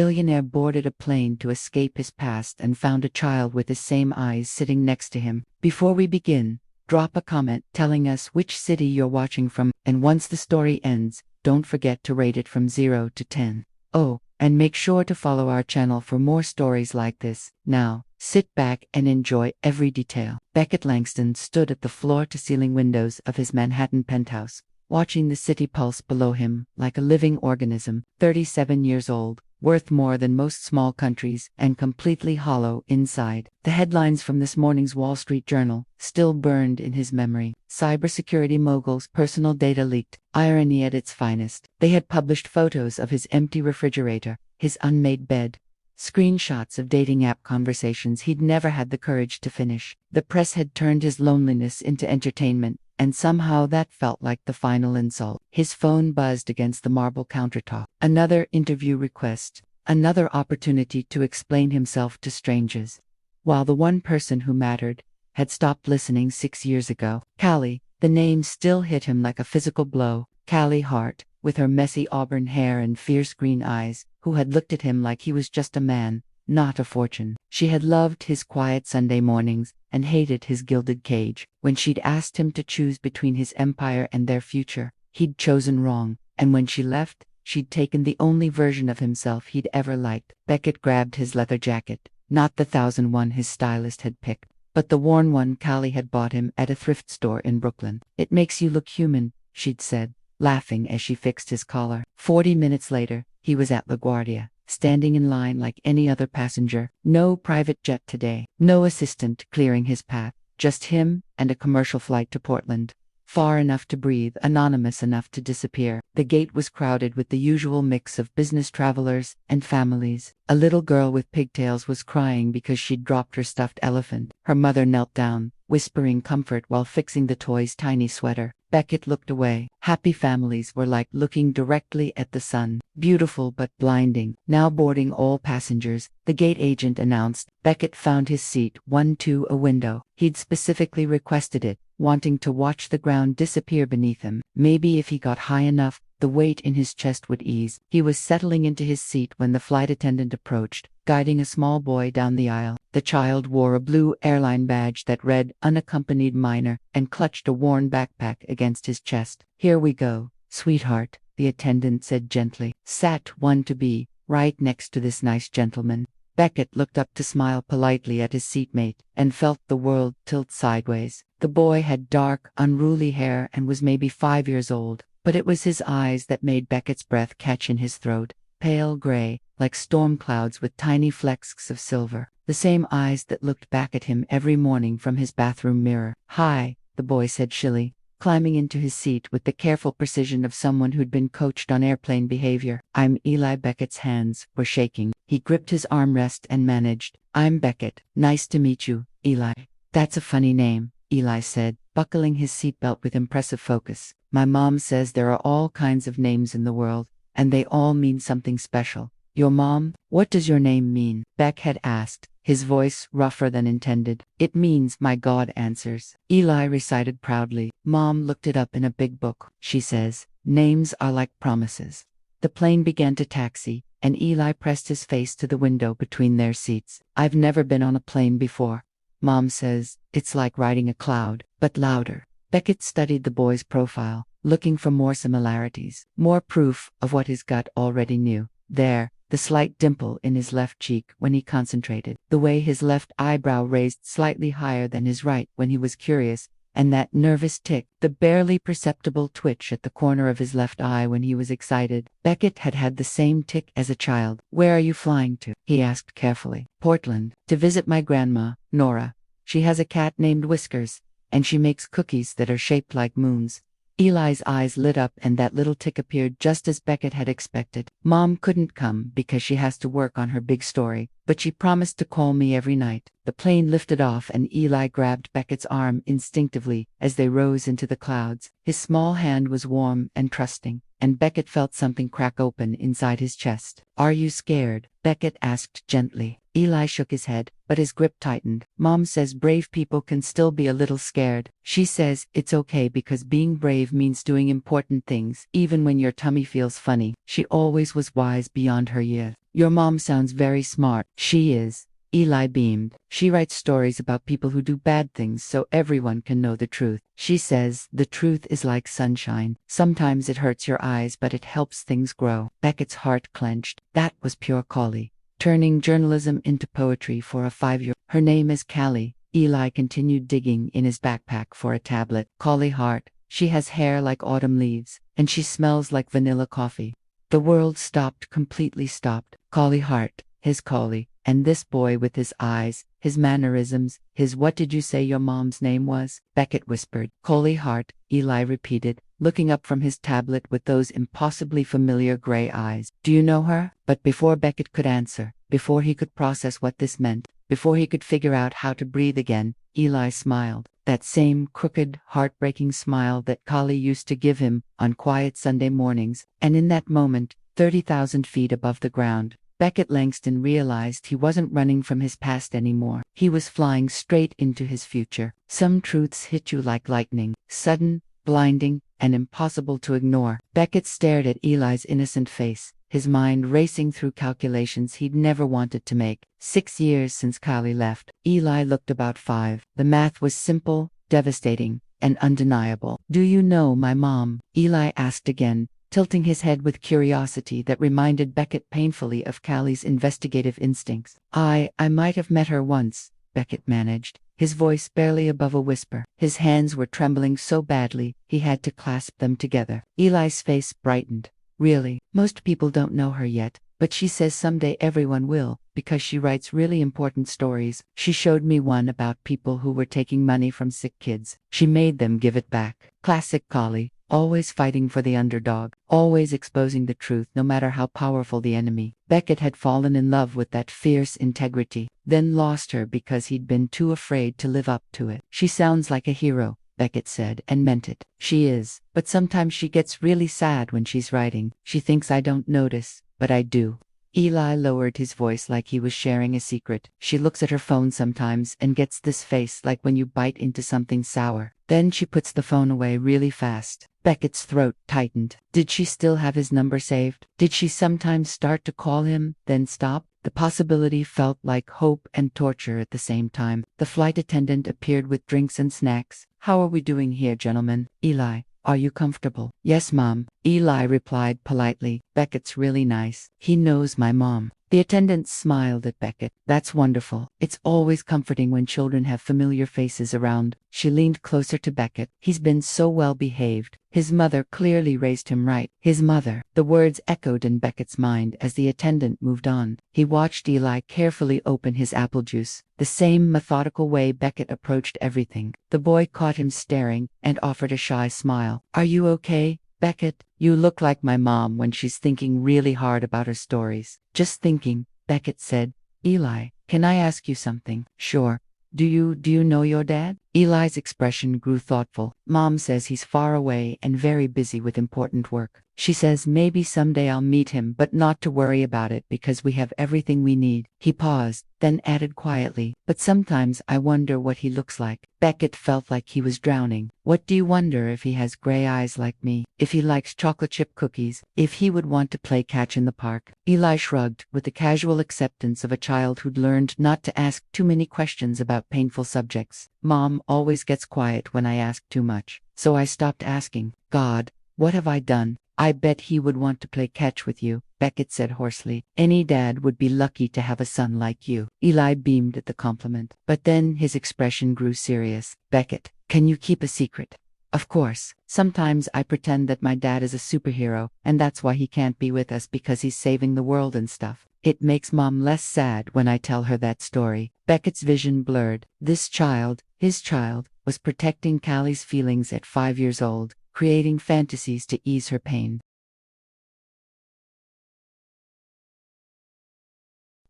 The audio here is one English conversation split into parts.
Billionaire boarded a plane to escape his past and found a child with the same eyes sitting next to him. Before we begin, drop a comment telling us which city you're watching from, and once the story ends, don't forget to rate it from 0 to 10. Oh, and make sure to follow our channel for more stories like this. Now, sit back and enjoy every detail. Becket Langston stood at the floor-to-ceiling windows of his Manhattan penthouse, watching the city pulse below him like a living organism. 37 years old, worth more than most small countries, and completely hollow inside. The headlines from this morning's Wall Street Journal still burned in his memory. Cybersecurity mogul's personal data leaked. Irony at its finest. They had published photos of his empty refrigerator, his unmade bed, screenshots of dating app conversations he'd never had the courage to finish. The press had turned his loneliness into entertainment, and somehow that felt like the final insult. His phone buzzed against the marble countertop. Another interview request, another opportunity to explain himself to strangers. While the one person who mattered had stopped listening 6 years ago. Callie, the name still hit him like a physical blow. Callie Hart, with her messy auburn hair and fierce green eyes, who had looked at him like he was just a man, not a fortune. She had loved his quiet Sunday mornings and hated his gilded cage. When she'd asked him to choose between his empire and their future, he'd chosen wrong, and when she left, she'd taken the only version of himself he'd ever liked. Becket grabbed his leather jacket, not the 1001 his stylist had picked, but the worn one Callie had bought him at a thrift store in Brooklyn. "It makes you look human," she'd said, laughing as she fixed his collar. 40 minutes later, he was at LaGuardia, standing in line like any other passenger. No private jet today, no assistant clearing his path, just him and a commercial flight to Portland. Far enough to breathe, anonymous enough to disappear. The gate was crowded with the usual mix of business travelers and families. A little girl with pigtails was crying because she'd dropped her stuffed elephant. Her mother knelt down, whispering comfort while fixing the toy's tiny sweater. Becket looked away. Happy families were like looking directly at the sun, beautiful but blinding. "Now boarding all passengers," the gate agent announced. Becket found his seat 1-2 a window. He'd specifically requested it, wanting to watch the ground disappear beneath him. Maybe if he got high enough, the weight in his chest would ease. He was settling into his seat when the flight attendant approached, guiding a small boy down the aisle. The child wore a blue airline badge that read "Unaccompanied Minor" and clutched a worn backpack against his chest. "Here we go, sweetheart," the attendant said gently. "Sat 1 to be, right next to this nice gentleman." Becket looked up to smile politely at his seatmate, and felt the world tilt sideways. The boy had dark, unruly hair and was maybe 5 years old, but it was his eyes that made Becket's breath catch in his throat. Pale gray, like storm clouds with tiny flecks of silver. The same eyes that looked back at him every morning from his bathroom mirror. "Hi," the boy said shrilly, climbing into his seat with the careful precision of someone who'd been coached on airplane behavior. "I'm Eli." Beckett's hands were shaking. He gripped his armrest and managed. "I'm Becket. Nice to meet you, Eli." "That's a funny name," Eli said, buckling his seatbelt with impressive focus. "My mom says there are all kinds of names in the world, and they all mean something special." "Your mom? What does your name mean?" Beck had asked, his voice rougher than intended. "It means my God answers," Eli recited proudly. "Mom looked it up in a big book. She says, names are like promises." The plane began to taxi, and Eli pressed his face to the window between their seats. "I've never been on a plane before. Mom says, it's like riding a cloud, but louder." Becket studied the boy's profile, looking for more similarities, more proof of what his gut already knew. There, the slight dimple in his left cheek when he concentrated, the way his left eyebrow raised slightly higher than his right when he was curious, and that nervous tick, the barely perceptible twitch at the corner of his left eye when he was excited. Becket had had the same tick as a child. "Where are you flying to?" he asked carefully. "Portland, to visit my grandma, Nora. She has a cat named Whiskers, and she makes cookies that are shaped like moons." Eli's eyes lit up and that little tick appeared just as Becket had expected. "Mom couldn't come because she has to work on her big story, but she promised to call me every night." The plane lifted off and Eli grabbed Becket's arm instinctively as they rose into the clouds. His small hand was warm and trusting, and Becket felt something crack open inside his chest. "Are you scared?" Becket asked gently. Eli shook his head, but his grip tightened. "Mom says brave people can still be a little scared. She says it's okay because being brave means doing important things, even when your tummy feels funny." She always was wise beyond her years. Your mom sounds very smart. She is. Eli beamed. She writes stories about people who do bad things so everyone can know the truth. She says, the truth is like sunshine. Sometimes it hurts your eyes, but it helps things grow. Beckett's heart clenched. That was pure Callie. Turning journalism into poetry for a 5-year. Her name is Callie. Eli continued digging in his backpack for a tablet. Callie Hart. She has hair like autumn leaves, and she smells like vanilla coffee. The world stopped, completely stopped. Callie Hart, his Callie, and this boy with his eyes, his mannerisms, his what did you say your mom's name was? Beckett whispered. Callie Hart, Eli repeated, looking up from his tablet with those impossibly familiar gray eyes. Do you know her? But before Beckett could answer, before he could process what this meant, before he could figure out how to breathe again, Eli smiled. That same crooked, heartbreaking smile that Callie used to give him on quiet Sunday mornings, and in that moment, 30,000 feet above the ground, Beckett Langston realized he wasn't running from his past anymore. He was flying straight into his future. Some truths hit you like lightning, sudden, blinding, and impossible to ignore. Beckett stared at Eli's innocent face, his mind racing through calculations he'd never wanted to make. 6 years since Callie left. Eli looked about 5. The math was simple, devastating, and undeniable. Do you know my mom? Eli asked again, tilting his head with curiosity that reminded Beckett painfully of Callie's investigative instincts. I might have met her once, Beckett managed, his voice barely above a whisper. His hands were trembling so badly, he had to clasp them together. Eli's face brightened. Really, most people don't know her yet, but she says someday everyone will, because she writes really important stories. She showed me one about people who were taking money from sick kids. She made them give it back. Classic Callie. Always fighting for the underdog, always exposing the truth no matter how powerful the enemy. Beckett had fallen in love with that fierce integrity, then lost her because he'd been too afraid to live up to it. She sounds like a hero, Beckett said, and meant it. She is, but sometimes she gets really sad when she's writing. She thinks I don't notice, but I do. Eli lowered his voice like he was sharing a secret. She looks at her phone sometimes and gets this face like when you bite into something sour. Then she puts the phone away really fast. Beckett's throat tightened. Did she still have his number saved? Did she sometimes start to call him, then stop? The possibility felt like hope and torture at the same time. The flight attendant appeared with drinks and snacks. How are we doing here, gentlemen? Eli. Are you comfortable? Yes, Mom. Eli replied politely. Beckett's really nice. He knows my mom. The attendant smiled at Beckett. That's wonderful. It's always comforting when children have familiar faces around. She leaned closer to Beckett. He's been so well behaved. His mother clearly raised him right. His mother. The words echoed in Beckett's mind as the attendant moved on. He watched Eli carefully open his apple juice, the same methodical way Beckett approached everything. The boy caught him staring and offered a shy smile. Are you okay, Beckett? You look like my mom when she's thinking really hard about her stories. Just thinking, Beckett said. Eli, can I ask you something? Sure. Do you know your dad? Eli's expression grew thoughtful. Mom says he's far away and very busy with important work. She says maybe someday I'll meet him, but not to worry about it because we have everything we need. He paused, then added quietly, but sometimes I wonder what he looks like. Beckett felt like he was drowning. What do you wonder? If he has gray eyes like me? If he likes chocolate chip cookies? If he would want to play catch in the park? Eli shrugged, with the casual acceptance of a child who'd learned not to ask too many questions about painful subjects. Mom always gets quiet when I ask too much, so I stopped asking. God, what have I done? I bet he would want to play catch with you, Beckett said hoarsely. Any dad would be lucky to have a son like you. Eli beamed at the compliment, but then his expression grew serious. Beckett, can you keep a secret? Of course. Sometimes I pretend that my dad is a superhero, and that's why he can't be with us because he's saving the world and stuff. It makes Mom less sad when I tell her that story. Beckett's vision blurred. This child, his child, was protecting Callie's feelings at 5 years old, creating fantasies to ease her pain.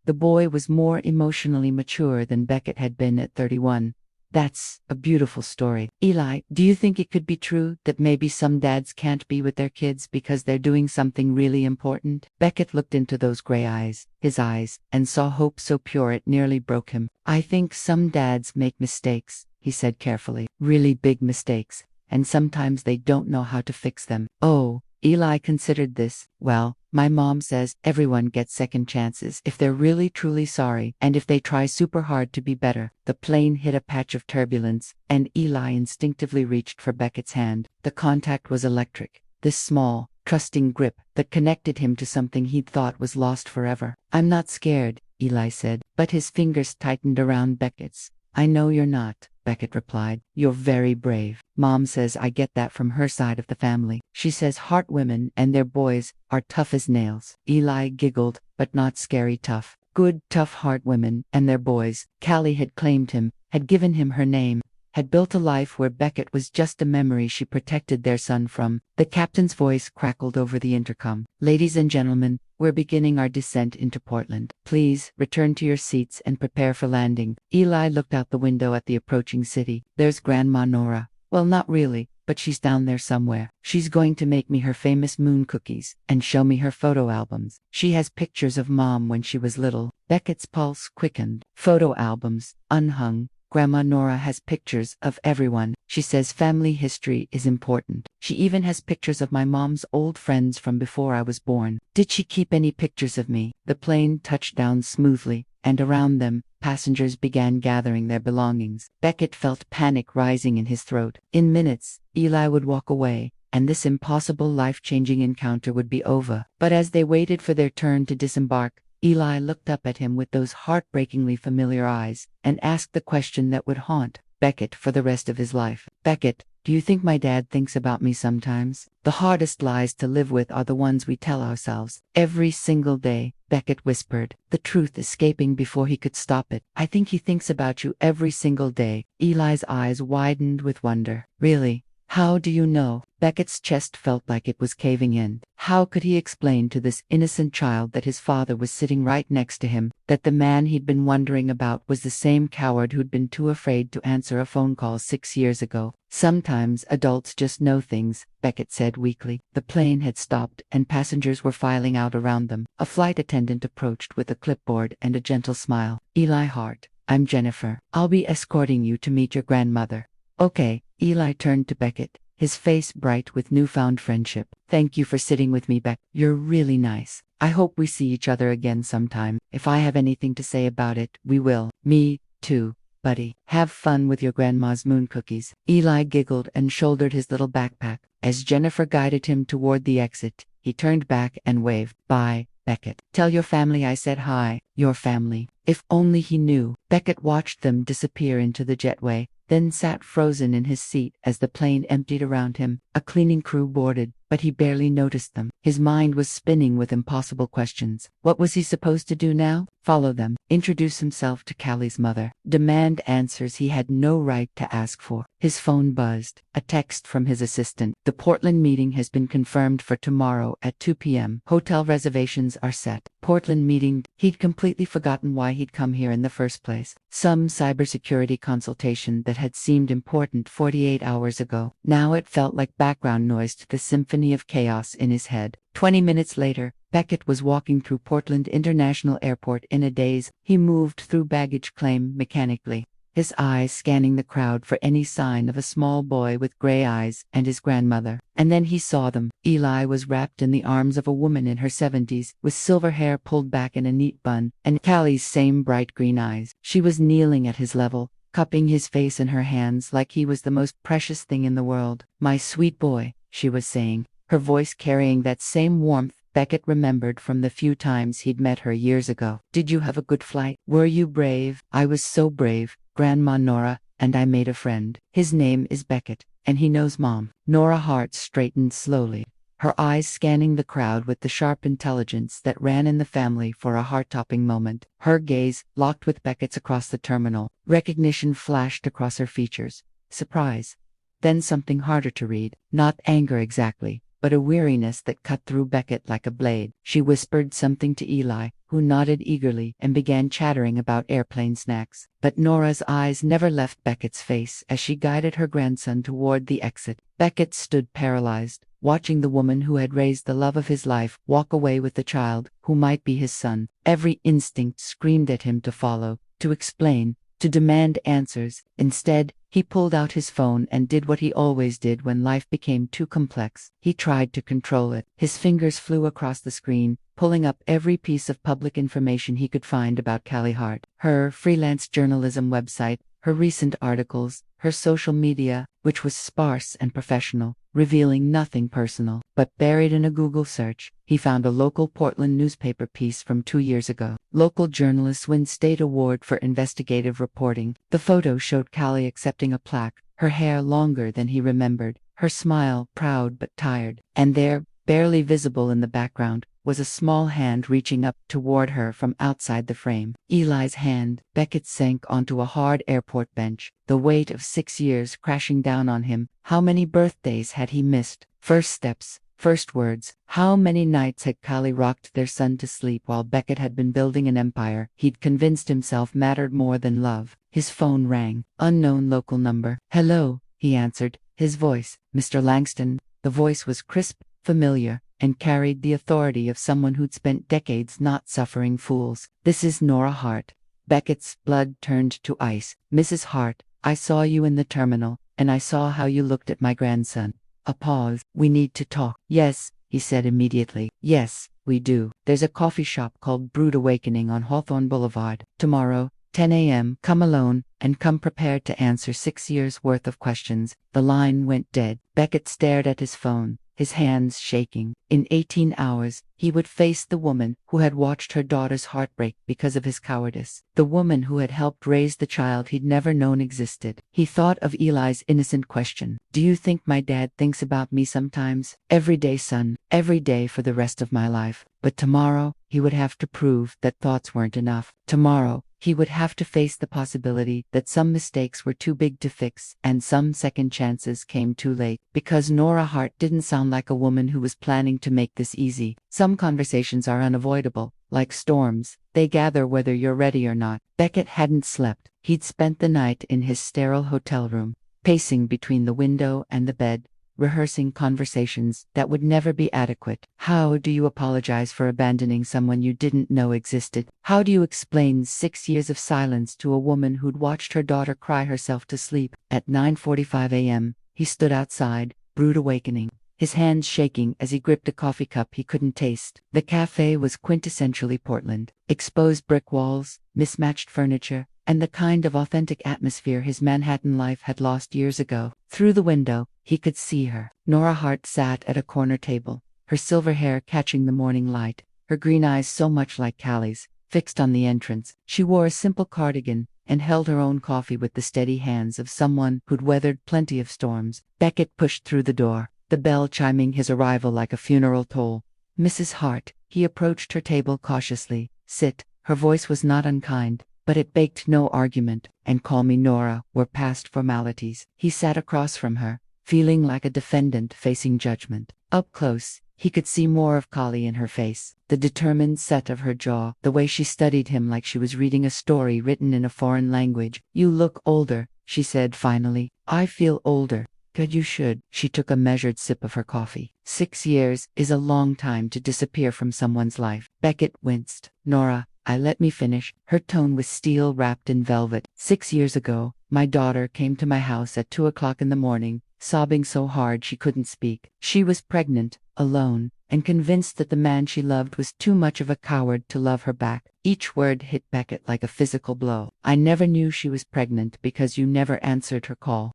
The boy was more emotionally mature than Beckett had been at 31. That's a beautiful story. Eli, do you think it could be true that maybe some dads can't be with their kids because they're doing something really important? Beckett looked into those gray eyes, his eyes, and saw hope so pure it nearly broke him. I think some dads make mistakes, he said carefully. Really big mistakes. And sometimes they don't know how to fix them. Oh, Eli considered this. Well, my mom says everyone gets second chances if they're really truly sorry and if they try super hard to be better. The plane hit a patch of turbulence, and Eli instinctively reached for Beckett's hand. The contact was electric. This small, trusting grip that connected him to something he'd thought was lost forever. I'm not scared, Eli said, but his fingers tightened around Beckett's. I know you're not, Beckett replied. You're very brave. Mom says I get that from her side of the family. She says heart women and their boys are tough as nails. Eli giggled, but not scary tough. Good, tough heart women and their boys. Callie had claimed him, had given him her name, had built a life where Beckett was just a memory she protected their son from. The captain's voice crackled over the intercom. Ladies and gentlemen, we're beginning our descent into Portland. Please return to your seats and prepare for landing. Eli looked out the window at the approaching city. There's Grandma Nora. Well, not really, but she's down there somewhere. She's going to make me her famous moon cookies and show me her photo albums. She has pictures of Mom when she was little. Beckett's pulse quickened. Photo albums, unhung. Grandma Nora has pictures of everyone. She says family history is important. She even has pictures of my mom's old friends from before I was born. Did she keep any pictures of me? The plane touched down smoothly, and around them, passengers began gathering their belongings. Beckett felt panic rising in his throat. In minutes, Eli would walk away, and this impossible life-changing encounter would be over. But as they waited for their turn to disembark, Eli looked up at him with those heartbreakingly familiar eyes, and asked the question that would haunt Beckett for the rest of his life. Beckett, do you think my dad thinks about me sometimes? The hardest lies to live with are the ones we tell ourselves. Every single day, Beckett whispered, the truth escaping before he could stop it. I think he thinks about you every single day. Eli's eyes widened with wonder. Really? How do you know? Beckett's chest felt like it was caving in. How could he explain to this innocent child that his father was sitting right next to him, that the man he'd been wondering about was the same coward who'd been too afraid to answer a phone call 6 years ago? Sometimes adults just know things, Beckett said weakly. The plane had stopped and passengers were filing out around them. A flight attendant approached with a clipboard and a gentle smile. Eli Hart, I'm Jennifer. I'll be escorting you to meet your grandmother. Okay. Eli turned to Beckett, his face bright with newfound friendship. Thank you for sitting with me, Beck. You're really nice. I hope we see each other again sometime. If I have anything to say about it, we will. Me, too, buddy. Have fun with your grandma's moon cookies. Eli giggled and shouldered his little backpack. As Jennifer guided him toward the exit, he turned back and waved. Bye, Beckett. Tell your family I said hi. Your family. If only he knew. Beckett watched them disappear into the jetway, then sat frozen in his seat as the plane emptied around him. A cleaning crew boarded, but he barely noticed them. His mind was spinning with impossible questions. What was he supposed to do now? Follow them, introduce himself to Callie's mother, demand answers he had no right to ask for. His phone buzzed. A text from his assistant. The Portland meeting has been confirmed for tomorrow at 2 p.m. Hotel reservations are set. Portland meeting. He'd completely forgotten why he'd come here in the first place. Some cybersecurity consultation that had seemed important 48 hours ago. Now it felt like background noise to the symphony of chaos in his head. 20 minutes later, Beckett was walking through Portland International Airport in a daze. He moved through baggage claim mechanically, his eyes scanning the crowd for any sign of a small boy with gray eyes and his grandmother. And then he saw them. Eli was wrapped in the arms of a woman in her 70s, with silver hair pulled back in a neat bun, and Callie's same bright green eyes. She was kneeling at his level, cupping his face in her hands like he was the most precious thing in the world. My sweet boy, she was saying, her voice carrying that same warmth Beckett remembered from the few times he'd met her years ago. Did you have a good flight? Were you brave? I was so brave, Grandma Nora, and I made a friend. His name is Beckett, and he knows Mom. Nora Hart straightened slowly, her eyes scanning the crowd with the sharp intelligence that ran in the family for a heart-topping moment. Her gaze locked with Beckett's across the terminal. Recognition flashed across her features. Surprise. Then something harder to read. Not anger exactly, but a weariness that cut through Beckett like a blade. She whispered something to Eli, who nodded eagerly and began chattering about airplane snacks. But Nora's eyes never left Beckett's face as she guided her grandson toward the exit. Beckett stood paralyzed, watching the woman who had raised the love of his life walk away with the child who might be his son. Every instinct screamed at him to follow, to explain, to demand answers. Instead, He pulled out his phone and did what he always did when life became too complex. He tried to control it. His fingers flew across the screen, pulling up every piece of public information he could find about Callie Hart. Her freelance journalism website, her recent articles, her social media, which was sparse and professional, revealing nothing personal. But buried in a Google search, he found a local Portland newspaper piece from 2 years ago. Local journalists win state award for investigative reporting. The photo showed Callie accepting a plaque, her hair longer than he remembered, her smile proud but tired. And there, barely visible in the background, was a small hand reaching up toward her from outside the frame. Eli's hand. Beckett sank onto a hard airport bench, the weight of 6 years crashing down on him. How many birthdays had he missed? First steps, first words. How many nights had Callie rocked their son to sleep while Beckett had been building an empire he'd convinced himself mattered more than love? His phone rang. Unknown local number. "Hello," he answered, his voice, "Mr. Langston." The voice was crisp, familiar, and carried the authority of someone who'd spent decades not suffering fools. "This is Nora Hart." Beckett's blood turned to ice. "Mrs. Hart, I saw you in the terminal, and I saw how you looked at my grandson." A pause. "We need to talk." "Yes," he said immediately. "Yes, we do. There's a coffee shop called Brood Awakening on Hawthorne Boulevard. Tomorrow, 10 a.m. Come alone, and come prepared to answer 6 years' worth of questions." The line went dead. Beckett stared at his phone, his hands shaking. In 18 hours, he would face the woman who had watched her daughter's heartbreak because of his cowardice, the woman who had helped raise the child he'd never known existed. He thought of Eli's innocent question. "Do you think my dad thinks about me sometimes?" "Every day, son. Every day for the rest of my life." But tomorrow, he would have to prove that thoughts weren't enough. Tomorrow, he would have to face the possibility that some mistakes were too big to fix and some second chances came too late. Because Nora Hart didn't sound like a woman who was planning to make this easy. Some conversations are unavoidable, like storms. They gather whether you're ready or not. Beckett hadn't slept. He'd spent the night in his sterile hotel room, pacing between the window and the bed, rehearsing conversations that would never be adequate. How do you apologize for abandoning someone you didn't know existed? How do you explain 6 years of silence to a woman who'd watched her daughter cry herself to sleep? At 9:45 a.m., he stood outside, Brood Awakening, his hands shaking as he gripped a coffee cup he couldn't taste. The cafe was quintessentially Portland. Exposed brick walls, mismatched furniture, and the kind of authentic atmosphere his Manhattan life had lost years ago. Through the window, he could see her. Nora Hart sat at a corner table, her silver hair catching the morning light, her green eyes so much like Callie's, fixed on the entrance. She wore a simple cardigan and held her own coffee with the steady hands of someone who'd weathered plenty of storms. Beckett pushed through the door, the bell chiming his arrival like a funeral toll. "Mrs. Hart," he approached her table cautiously. "Sit." Her voice was not unkind, but it baked no argument, and "Call me Nora" were past formalities. He sat across from her, feeling like a defendant facing judgment. Up close, he could see more of Callie in her face, the determined set of her jaw, the way she studied him like she was reading a story written in a foreign language. "You look older," she said finally. "I feel older." "Good, you should." She took a measured sip of her coffee. 6 years is a long time to disappear from someone's life. Beckett winced. "Nora, let me finish." Her tone was steel wrapped in velvet. 6 years ago, my daughter came to my house at 2 o'clock in the morning, sobbing so hard she couldn't speak. She was pregnant, alone, and convinced that the man she loved was too much of a coward to love her back. Each word hit Beckett like a physical blow. "I never knew she was pregnant because you never answered her call."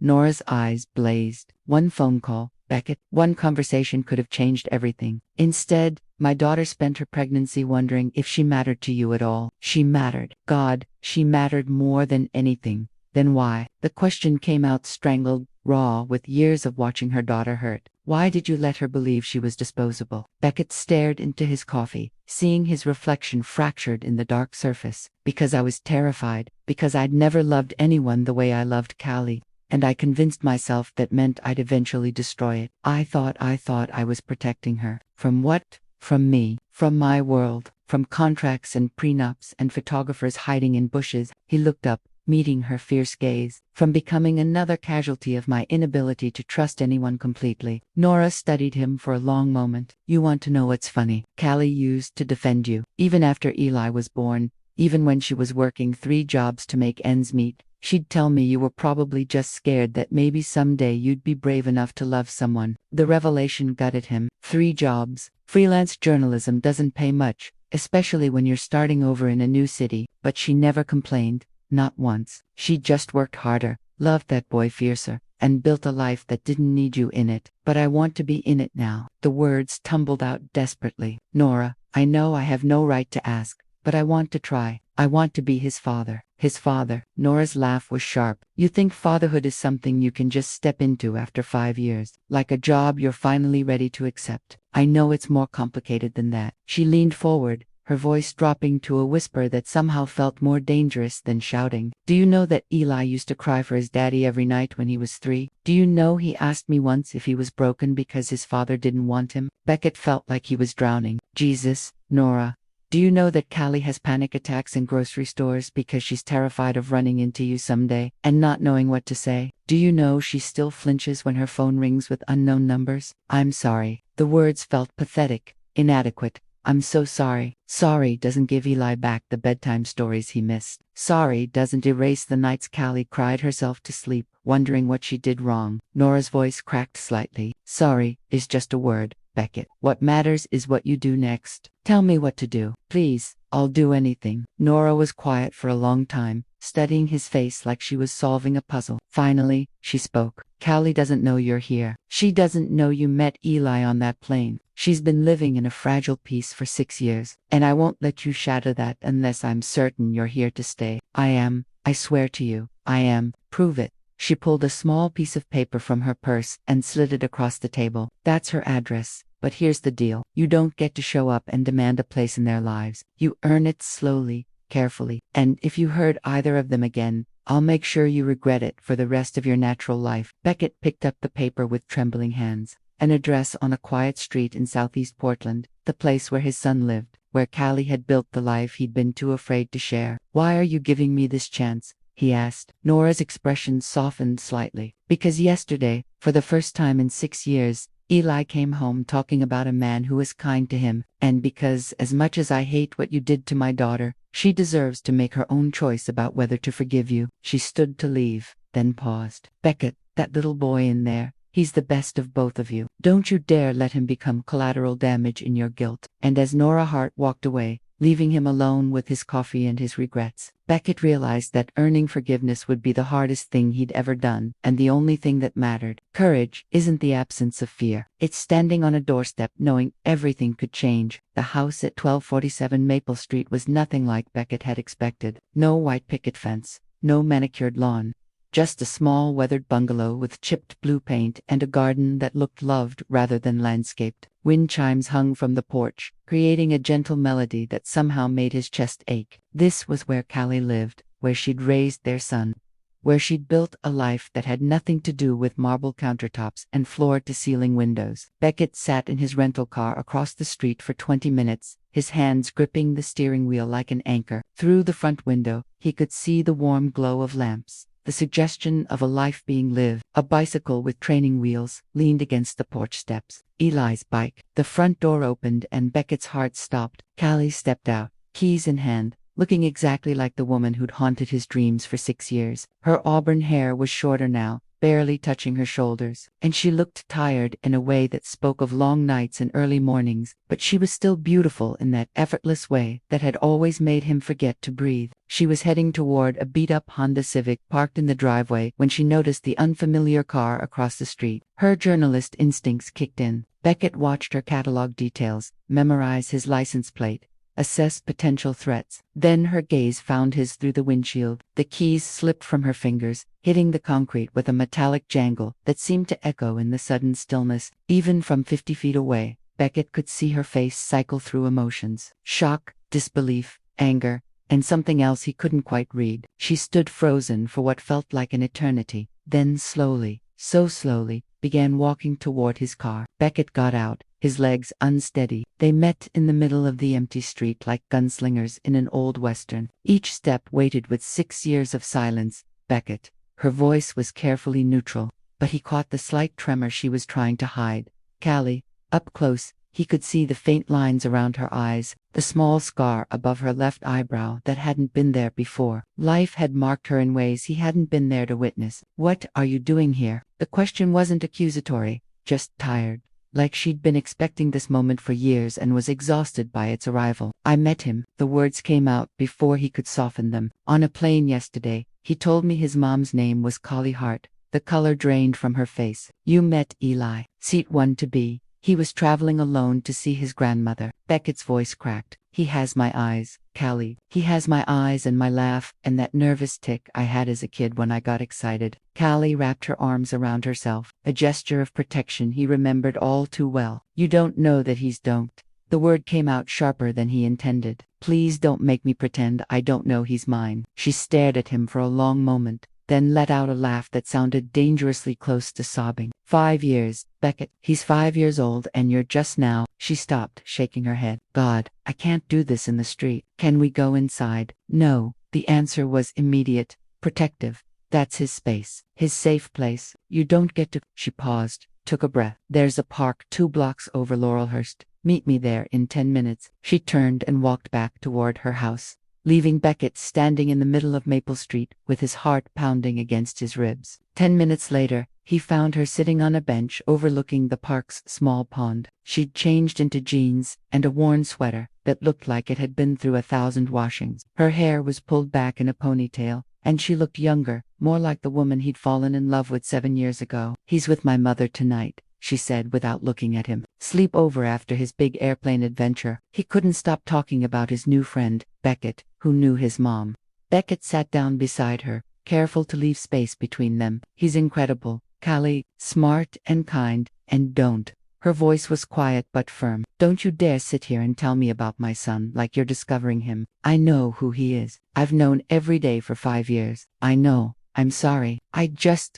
Nora's eyes blazed. "One phone call, Beckett. One conversation could have changed everything. Instead, my daughter spent her pregnancy wondering if she mattered to you at all." "She mattered. God, she mattered more than anything." "Then why?" The question came out strangled, raw, with years of watching her daughter hurt. "Why did you let her believe she was disposable?" Beckett stared into his coffee, seeing his reflection fractured in the dark surface. "Because I was terrified. Because I'd never loved anyone the way I loved Callie. And I convinced myself that meant I'd eventually destroy it. I thought I was protecting her. From what? From me. From my world. From contracts and prenups and photographers hiding in bushes." He looked up, meeting her fierce gaze. "From becoming another casualty of my inability to trust anyone completely." Nora studied him for a long moment. "You want to know what's funny? Callie used to defend you. Even after Eli was born, Even when she was working 3 jobs to make ends meet, she'd tell me you were probably just scared that maybe someday you'd be brave enough to love someone. The revelation gutted him. 3 jobs. Freelance journalism doesn't pay much, especially when you're starting over in a new city, but she never complained. Not once. She just worked harder, loved that boy fiercer, and built a life that didn't need you in it. But I want to be in it now. The words tumbled out desperately. Nora, I know I have no right to ask, but I want to try. I want to be his father. His father. Nora's laugh was sharp. You think fatherhood is something you can just step into after 5 years, like a job you're finally ready to accept. I know it's more complicated than that. She leaned forward, her voice dropping to a whisper that somehow felt more dangerous than shouting. Do you know that Eli used to cry for his daddy every night when he was 3? Do you know he asked me once if he was broken because his father didn't want him? Beckett felt like he was drowning. Jesus, Nora. Do you know that Callie has panic attacks in grocery stores because she's terrified of running into you someday and not knowing what to say? Do you know she still flinches when her phone rings with unknown numbers? I'm sorry. The words felt pathetic, inadequate. I'm so sorry. Sorry doesn't give Eli back the bedtime stories he missed. Sorry doesn't erase the nights Callie cried herself to sleep, wondering what she did wrong. Nora's voice cracked slightly. Sorry is just a word, Beckett. What matters is what you do next. Tell me what to do. Please, I'll do anything. Nora was quiet for a long time, studying his face like she was solving a puzzle. Finally, she spoke. Callie doesn't know you're here. She doesn't know you met Eli on that plane. She's been living in a fragile peace for 6 years, and I won't let you shatter that unless I'm certain you're here to stay. I swear to you, I am. Prove it. She pulled a small piece of paper from her purse and slid it across the table. That's her address. But here's the deal. You don't get to show up and demand a place in their lives. You earn it slowly, carefully. And if you hurt either of them again, I'll make sure you regret it for the rest of your natural life. Beckett picked up the paper with trembling hands. An address on a quiet street in southeast Portland, the place where his son lived, where Callie had built the life he'd been too afraid to share. Why are you giving me this chance? He asked. Nora's expression softened slightly. Because yesterday, for the first time in 6 years, Eli came home talking about a man who was kind to him, and because, as much as I hate what you did to my daughter, she deserves to make her own choice about whether to forgive you. She stood to leave, then paused. Beckett, that little boy in there, he's the best of both of you. Don't you dare let him become collateral damage in your guilt. And as Nora Hart walked away, leaving him alone with his coffee and his regrets, Beckett realized that earning forgiveness would be the hardest thing he'd ever done, and the only thing that mattered. Courage isn't the absence of fear. It's standing on a doorstep knowing everything could change. The house at 1247 Maple Street was nothing like Beckett had expected. No white picket fence, no manicured lawn. Just a small weathered bungalow with chipped blue paint and a garden that looked loved rather than landscaped. Wind chimes hung from the porch, creating a gentle melody that somehow made his chest ache. This was where Callie lived, where she'd raised their son, where she'd built a life that had nothing to do with marble countertops and floor-to-ceiling windows. Beckett sat in his rental car across the street for 20 minutes, his hands gripping the steering wheel like an anchor. Through the front window, he could see the warm glow of lamps, the suggestion of a life being lived. A bicycle with training wheels leaned against the porch steps. Eli's bike. The front door opened and Beckett's heart stopped. Callie stepped out, keys in hand, looking exactly like the woman who'd haunted his dreams for 6 years. Her auburn hair was shorter now, barely touching her shoulders, and she looked tired in a way that spoke of long nights and early mornings, but she was still beautiful in that effortless way that had always made him forget to breathe. She was heading toward a beat-up Honda Civic parked in the driveway when she noticed the unfamiliar car across the street. Her journalist instincts kicked in. Beckett watched her catalog details, memorize his license plate, assess potential threats. Then her gaze found his through the windshield. The keys slipped from her fingers, hitting the concrete with a metallic jangle that seemed to echo in the sudden stillness. Even from 50 feet away, Beckett could see her face cycle through emotions. Shock, disbelief, anger, and something else he couldn't quite read. She stood frozen for what felt like an eternity, then slowly, so slowly, began walking toward his car. Beckett got out, his legs unsteady. They met in the middle of the empty street like gunslingers in an old western. Each step weighted with 6 years of silence. Beckett. Her voice was carefully neutral, but he caught the slight tremor she was trying to hide. Callie, up close, He could see the faint lines around her eyes, the small scar above her left eyebrow that hadn't been there before. Life had marked her in ways he hadn't been there to witness. "What are you doing here?" The question wasn't accusatory, just tired. Like she'd been expecting this moment for years and was exhausted by its arrival. "I met him," the words came out before he could soften them. "On a plane yesterday. He told me his mom's name was Collie Hart." The color drained from her face. "You met Eli." Seat 1 to be. "He was traveling alone to see his grandmother." Beckett's voice cracked. "He has my eyes, Callie. He has my eyes and my laugh and that nervous tick I had as a kid when I got excited." Callie wrapped her arms around herself, a gesture of protection he remembered all too well. "You don't know that he's don't." The word came out sharper than he intended. "Please don't make me pretend I don't know he's mine." She stared at him for a long moment, then let out a laugh that sounded dangerously close to sobbing. 5 years, Beckett. He's 5 years old and you're just now." She stopped, shaking her head. "God, I can't do this in the street. Can we go inside?" "No." The answer was immediate, protective. "That's his space, his safe place. You don't get to." She paused, took a breath. "There's a park 2 blocks over Laurelhurst. Meet me there in 10 minutes. She turned and walked back toward her house, leaving Beckett standing in the middle of Maple Street with his heart pounding against his ribs. 10 minutes later, he found her sitting on a bench overlooking the park's small pond. She'd changed into jeans and a worn sweater that looked like it had been through 1,000 washings. Her hair was pulled back in a ponytail, and she looked younger, more like the woman he'd fallen in love with 7 years ago. "He's with my mother tonight," she said without looking at him. "Sleep over after his big airplane adventure." He couldn't stop talking about his new friend, Beckett, who knew his mom. Beckett sat down beside her, careful to leave space between them. "He's incredible, Callie, smart and kind, and don't." Her voice was quiet but firm. "Don't you dare sit here and tell me about my son like you're discovering him. I know who he is. I've known every day for 5 years. I know. I'm sorry.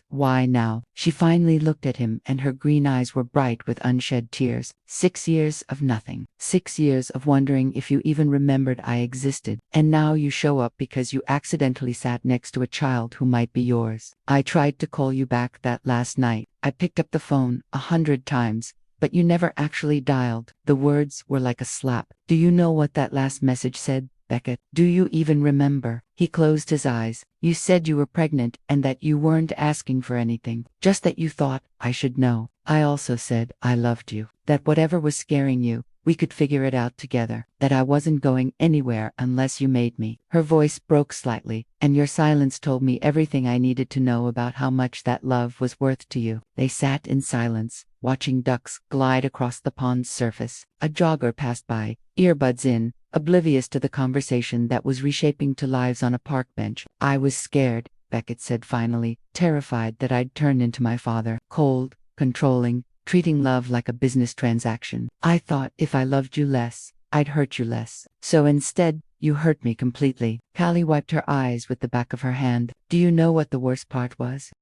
Why now?" She finally looked at him and her green eyes were bright with unshed tears. 6 years of nothing. 6 years of wondering if you even remembered I existed. And now you show up because you accidentally sat next to a child who might be yours. I tried to call you back that last night. I picked up the phone 100 times. But you never actually dialed." The words were like a slap. "Do you know what that last message said, Beckett? Do you even remember?" He closed his eyes. "You said you were pregnant and that you weren't asking for anything, just that you thought I should know. I also said I loved you, that whatever was scaring you, we could figure it out together, that I wasn't going anywhere unless you made me." Her voice broke slightly. "And your silence told me everything I needed to know about how much that love was worth to you." They sat in silence, watching ducks glide across the pond's surface. A jogger passed by, earbuds in, oblivious to the conversation that was reshaping to lives on a park bench. "I was scared," Beckett said finally, "terrified that I'd turn into my father. Cold, controlling, treating love like a business transaction. I thought if I loved you less, I'd hurt you less. So instead, you hurt me completely." Callie wiped her eyes with the back of her hand. "Do you know what the worst part was?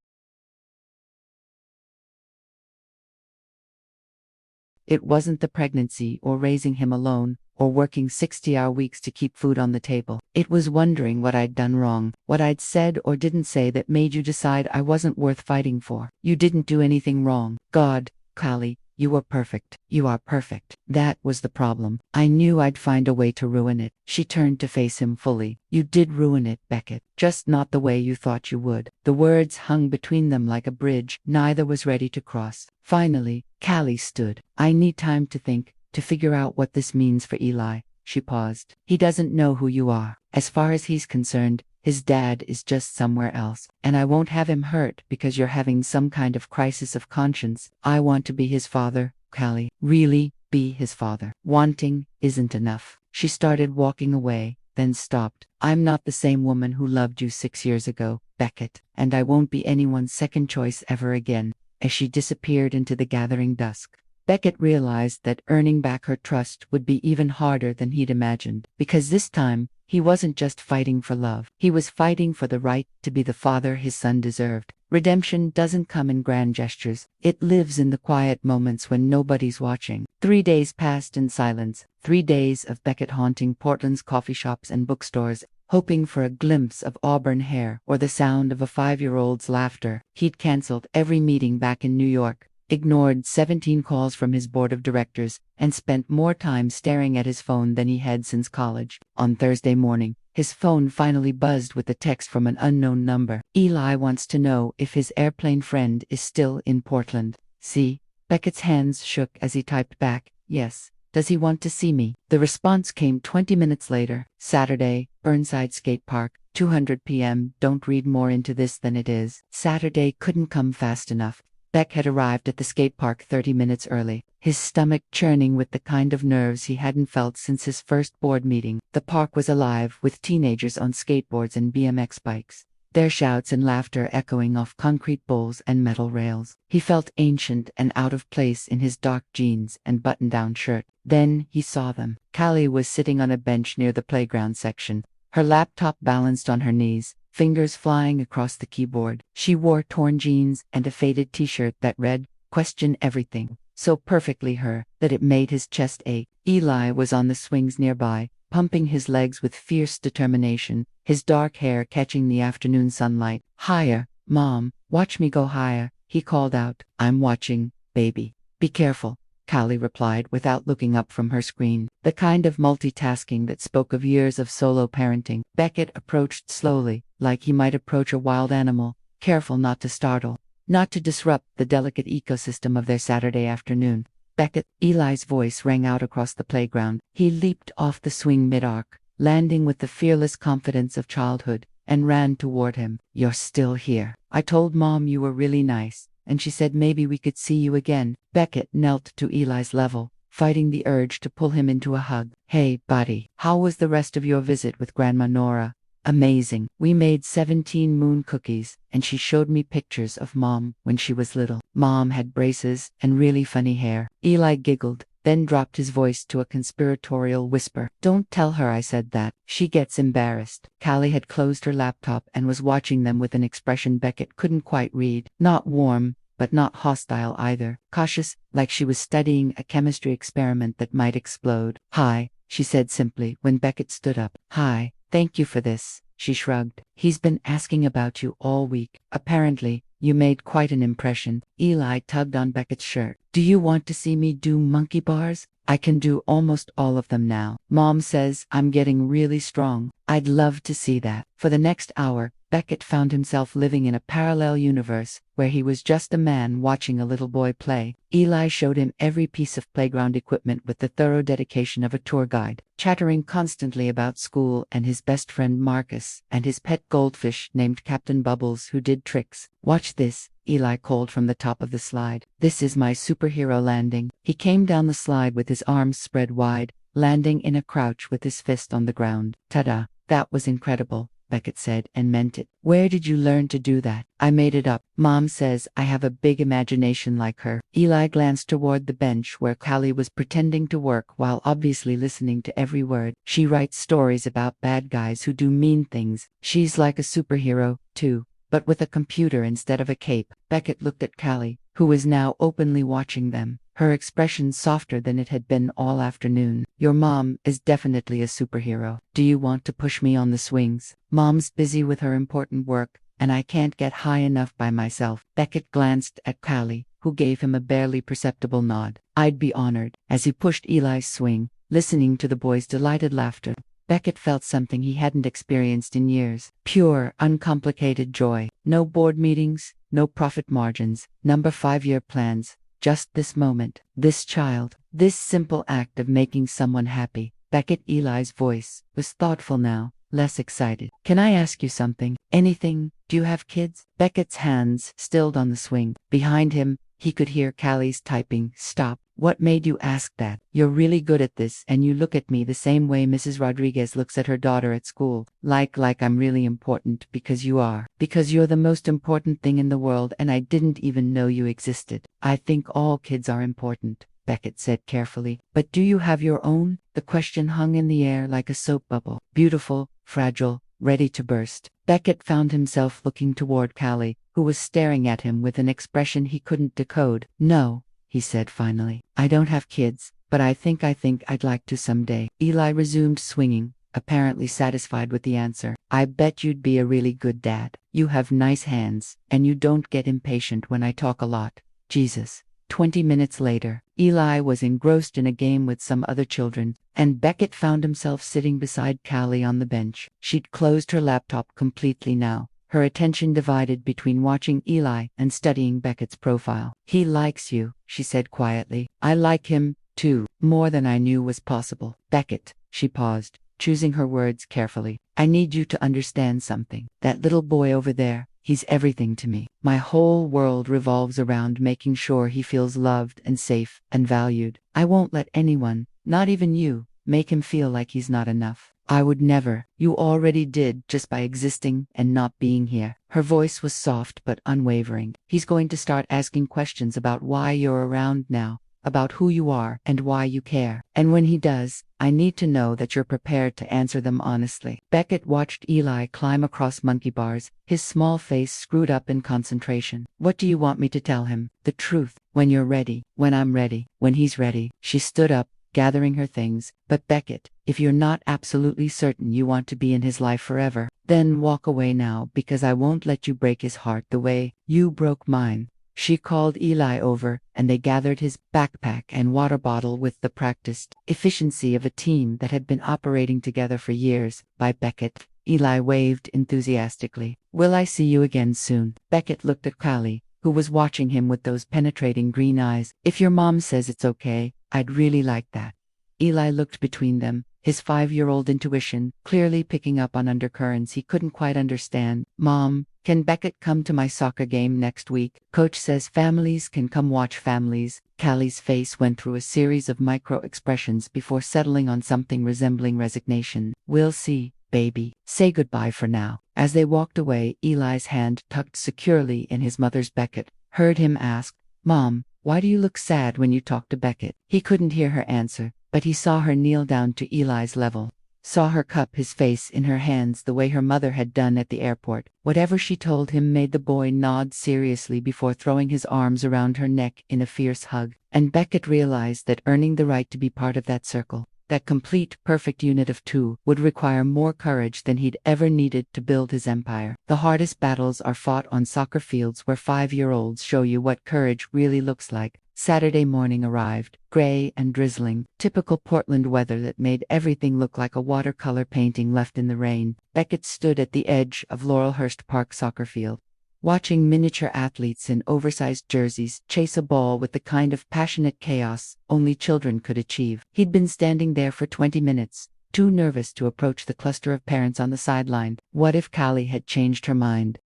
It wasn't the pregnancy or raising him alone, or working 60-hour weeks to keep food on the table. It was wondering what I'd done wrong, what I'd said or didn't say that made you decide I wasn't worth fighting for. You didn't do anything wrong. God, Callie, you were perfect. You are perfect. That was the problem. I knew I'd find a way to ruin it." She turned to face him fully. "You did ruin it, Beckett. Just not the way you thought you would." The words hung between them like a bridge neither was ready to cross. Finally, Callie stood. "I need time to think, to figure out what this means for Eli." She paused. "He doesn't know who you are. As far as he's concerned, his dad is just somewhere else. And I won't have him hurt because you're having some kind of crisis of conscience. I want to be his father, Callie. Really, be his father. Wanting isn't enough." She started walking away, then stopped. "I'm not the same woman who loved you 6 years ago, Beckett, and I won't be anyone's second choice ever again." As she disappeared into the gathering dusk, Beckett realized that earning back her trust would be even harder than he'd imagined, because this time, he wasn't just fighting for love. He was fighting for the right to be the father his son deserved. Redemption doesn't come in grand gestures. It lives in the quiet moments when nobody's watching. 3 days passed in silence. 3 days of Beckett haunting Portland's coffee shops and bookstores, hoping for a glimpse of auburn hair or the sound of a 5-year-old's laughter. He'd canceled every meeting back in New York, ignored 17 calls from his board of directors, and spent more time staring at his phone than he had since college. On Thursday morning, his phone finally buzzed with a text from an unknown number. Eli wants to know if his airplane friend is still in Portland. See? Beckett's hands shook as he typed back, yes. Does he want to see me? The response came 20 minutes later. Saturday, Burnside Skate Park, 200 p.m. Don't read more into this than it is. Saturday couldn't come fast enough. Beck had arrived at the skate park 30 minutes early, his stomach churning with the kind of nerves he hadn't felt since his first board meeting. The park was alive with teenagers on skateboards and BMX bikes, their shouts and laughter echoing off concrete bowls and metal rails. He felt ancient and out of place in his dark jeans and button-down shirt. Then he saw them. Callie was sitting on a bench near the playground section, her laptop balanced on her knees, fingers flying across the keyboard. She wore torn jeans and a faded t-shirt that read, "Question everything," so perfectly her that it made his chest ache. Eli was on the swings nearby, pumping his legs with fierce determination, his dark hair catching the afternoon sunlight. "Higher, Mom, watch me go higher," he called out. "I'm watching, baby. Be careful," Callie replied without looking up from her screen, the kind of multitasking that spoke of years of solo parenting. Beckett approached slowly, like he might approach a wild animal, careful not to startle, not to disrupt the delicate ecosystem of their Saturday afternoon. "Beckett," Eli's voice rang out across the playground. He leaped off the swing mid-arc, landing with the fearless confidence of childhood, and ran toward him. "You're still here. I told Mom you were really nice, and she said maybe we could see you again." Beckett knelt to Eli's level, fighting the urge to pull him into a hug. "Hey, buddy, how was the rest of your visit with Grandma Nora?" "Amazing. We made 17 moon cookies, and she showed me pictures of Mom when she was little. Mom had braces and really funny hair." Eli giggled, then dropped his voice to a conspiratorial whisper. "Don't tell her I said that. She gets embarrassed." Callie had closed her laptop and was watching them with an expression Beckett couldn't quite read. Not warm, but not hostile either. Cautious, like she was studying a chemistry experiment that might explode. "Hi," she said simply when Beckett stood up. "Hi, thank you for this," she shrugged. "He's been asking about you all week. Apparently, you made quite an impression." Eli tugged on Beckett's shirt. "Do you want to see me do monkey bars? I can do almost all of them now. Mom says I'm getting really strong." "I'd love to see that." For the next hour, Beckett found himself living in a parallel universe where he was just a man watching a little boy play. Eli showed him every piece of playground equipment with the thorough dedication of a tour guide, chattering constantly about school and his best friend Marcus, and his pet goldfish named Captain Bubbles who did tricks. "Watch this," Eli called from the top of the slide. "This is my superhero landing." He came down the slide with his arms spread wide, landing in a crouch with his fist on the ground. "Ta-da, that was incredible," Beckett said, and meant it. "Where did you learn to do that?" "I made it up. Mom says I have a big imagination like her." Eli glanced toward the bench where Callie was pretending to work while obviously listening to every word. "She writes stories about bad guys who do mean things. She's like a superhero, too, but with a computer instead of a cape." Beckett looked at Callie, who was now openly watching them, her expression softer than it had been all afternoon. "Your mom is definitely a superhero. Do you want to push me on the swings? Mom's busy with her important work, and I can't get high enough by myself." Beckett glanced at Callie, who gave him a barely perceptible nod. "I'd be honored." As he pushed Eli's swing, listening to the boys' delighted laughter, Beckett felt something he hadn't experienced in years. Pure, uncomplicated joy. No board meetings, no profit margins, number 5-year plans. Just this moment, this child, this simple act of making someone happy. Beckett Eli's voice was thoughtful now, less excited. "Can I ask you something? Anything? Do you have kids?" Beckett's hands stilled on the swing. Behind him, he could hear Callie's typing. "Stop. What made you ask that? You're really good at this, and you look at me the same way Mrs. Rodriguez looks at her daughter at school. Like I'm really important, because you are. Because you're the most important thing in the world and I didn't even know you existed." "I think all kids are important," Beckett said carefully. "But do you have your own?" The question hung in the air like a soap bubble. Beautiful, fragile, ready to burst. Beckett found himself looking toward Callie, who was staring at him with an expression he couldn't decode. "No," he said finally. "I don't have kids, but I think I'd like to someday." Eli resumed swinging, apparently satisfied with the answer. "I bet you'd be a really good dad. You have nice hands, and you don't get impatient when I talk a lot." Jesus, 20 minutes later, Eli was engrossed in a game with some other children, and Beckett found himself sitting beside Callie on the bench. She'd closed her laptop completely now, her attention divided between watching Eli and studying Beckett's profile. "He likes you," she said quietly. "I like him, too, more than I knew was possible." "Beckett," she paused, choosing her words carefully. "I need you to understand something. That little boy over there, he's everything to me. My whole world revolves around making sure he feels loved and safe and valued. I won't let anyone, not even you, make him feel like he's not enough. I would never. You already did just by existing and not being here." Her voice was soft but unwavering. "He's going to start asking questions about why you're around now, about who you are and why you care. And when he does, I need to know that you're prepared to answer them honestly." Beckett watched Eli climb across monkey bars, his small face screwed up in concentration. "What do you want me to tell him?" "The truth. When you're ready. When I'm ready. When he's ready." She stood up, gathering her things. "But Beckett, if you're not absolutely certain you want to be in his life forever, then walk away now, because I won't let you break his heart the way you broke mine." She called Eli over, and they gathered his backpack and water bottle with the practiced efficiency of a team that had been operating together for years. "Bye, Beckett." Eli waved enthusiastically. "Will I see you again soon?" Beckett looked at Callie, who was watching him with those penetrating green eyes. "If your mom says it's okay, I'd really like that." Eli looked between them, his 5-year-old intuition clearly picking up on undercurrents he couldn't quite understand. "Mom, can Beckett come to my soccer game next week? Coach says families can come watch families." Callie's face went through a series of micro-expressions before settling on something resembling resignation. "We'll see, baby. Say goodbye for now." As they walked away, Eli's hand tucked securely in his mother's. Beckett heard him ask, "Mom, why do you look sad when you talk to Beckett?" He couldn't hear her answer, but he saw her kneel down to Eli's level, saw her cup his face in her hands the way her mother had done at the airport. Whatever she told him made the boy nod seriously before throwing his arms around her neck in a fierce hug. And Beckett realized that earning the right to be part of that circle, that complete, perfect unit of two, would require more courage than he'd ever needed to build his empire. The hardest battles are fought on soccer fields where 5-year-olds show you what courage really looks like. Saturday morning arrived, gray and drizzling, typical Portland weather that made everything look like a watercolor painting left in the rain. Beckett stood at the edge of Laurelhurst Park soccer field, watching miniature athletes in oversized jerseys chase a ball with the kind of passionate chaos only children could achieve. He'd been standing there for 20 minutes, too nervous to approach the cluster of parents on the sideline. What if Callie had changed her mind?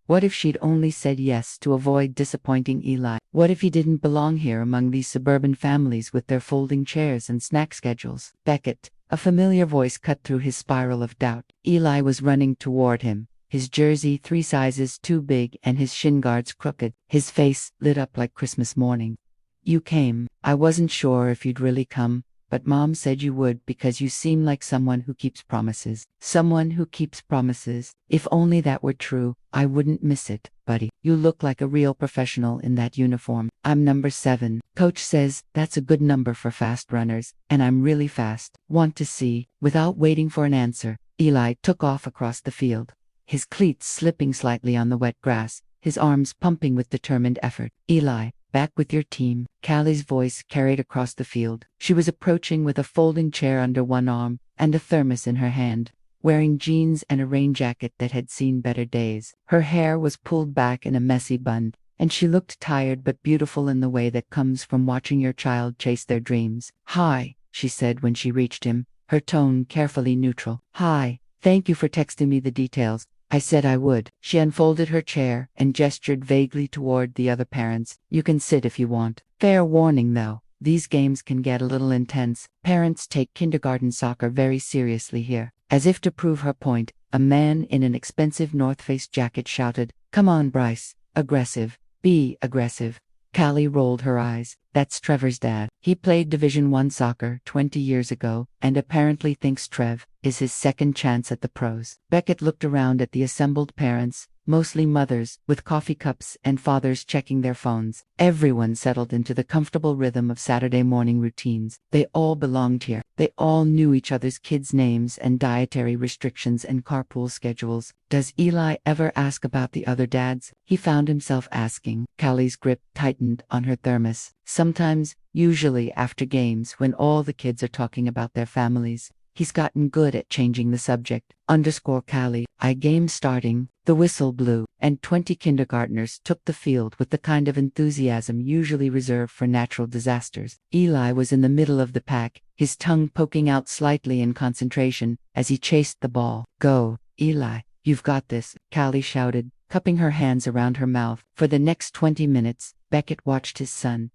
What if she'd only said yes to avoid disappointing Eli? What if he didn't belong here among these suburban families with their folding chairs and snack schedules? "Beckett," a familiar voice cut through his spiral of doubt. Eli was running toward him, his jersey 3 sizes too big and his shin guards crooked, his face lit up like Christmas morning. "You came. I wasn't sure if you'd really come, but Mom said you would because you seem like someone who keeps promises." Someone who keeps promises. If only that were true, I wouldn't miss it, buddy. "You look like a real professional in that uniform." "I'm number 7. Coach says that's a good number for fast runners, and I'm really fast." "Want to see?" Without waiting for an answer, Eli took off across the field, his cleats slipping slightly on the wet grass, his arms pumping with determined effort. "Eli, back with your team." Callie's voice carried across the field. She was approaching with a folding chair under one arm and a thermos in her hand, wearing jeans and a rain jacket that had seen better days. Her hair was pulled back in a messy bun, and she looked tired but beautiful in the way that comes from watching your child chase their dreams. "Hi," she said when she reached him, her tone carefully neutral. "Hi, thank you for texting me the details. I said I would." She unfolded her chair and gestured vaguely toward the other parents. "You can sit if you want. Fair warning though, these games can get a little intense. Parents take kindergarten soccer very seriously here." As if to prove her point, a man in an expensive North Face jacket shouted, "Come on, Bryce. Aggressive. Be aggressive." Callie rolled her eyes. "That's Trevor's dad. He played Division I soccer 20 years ago, and apparently thinks Trev is his second chance at the pros." Beckett looked around at the assembled parents, mostly mothers, with coffee cups, and fathers checking their phones. Everyone settled into the comfortable rhythm of Saturday morning routines. They all belonged here. They all knew each other's kids' names and dietary restrictions and carpool schedules. Does Eli ever ask about the other dads? He found himself asking. Callie's grip tightened on her thermos. Sometimes, usually after games when all the kids are talking about their families. He's gotten good at changing the subject. Callie. Game starting. The whistle blew, and 20 kindergartners took the field with the kind of enthusiasm usually reserved for natural disasters. Eli was in the middle of the pack, his tongue poking out slightly in concentration as he chased the ball. Go, Eli, you've got this, Callie shouted, cupping her hands around her mouth. For the next 20 minutes, Beckett watched his son,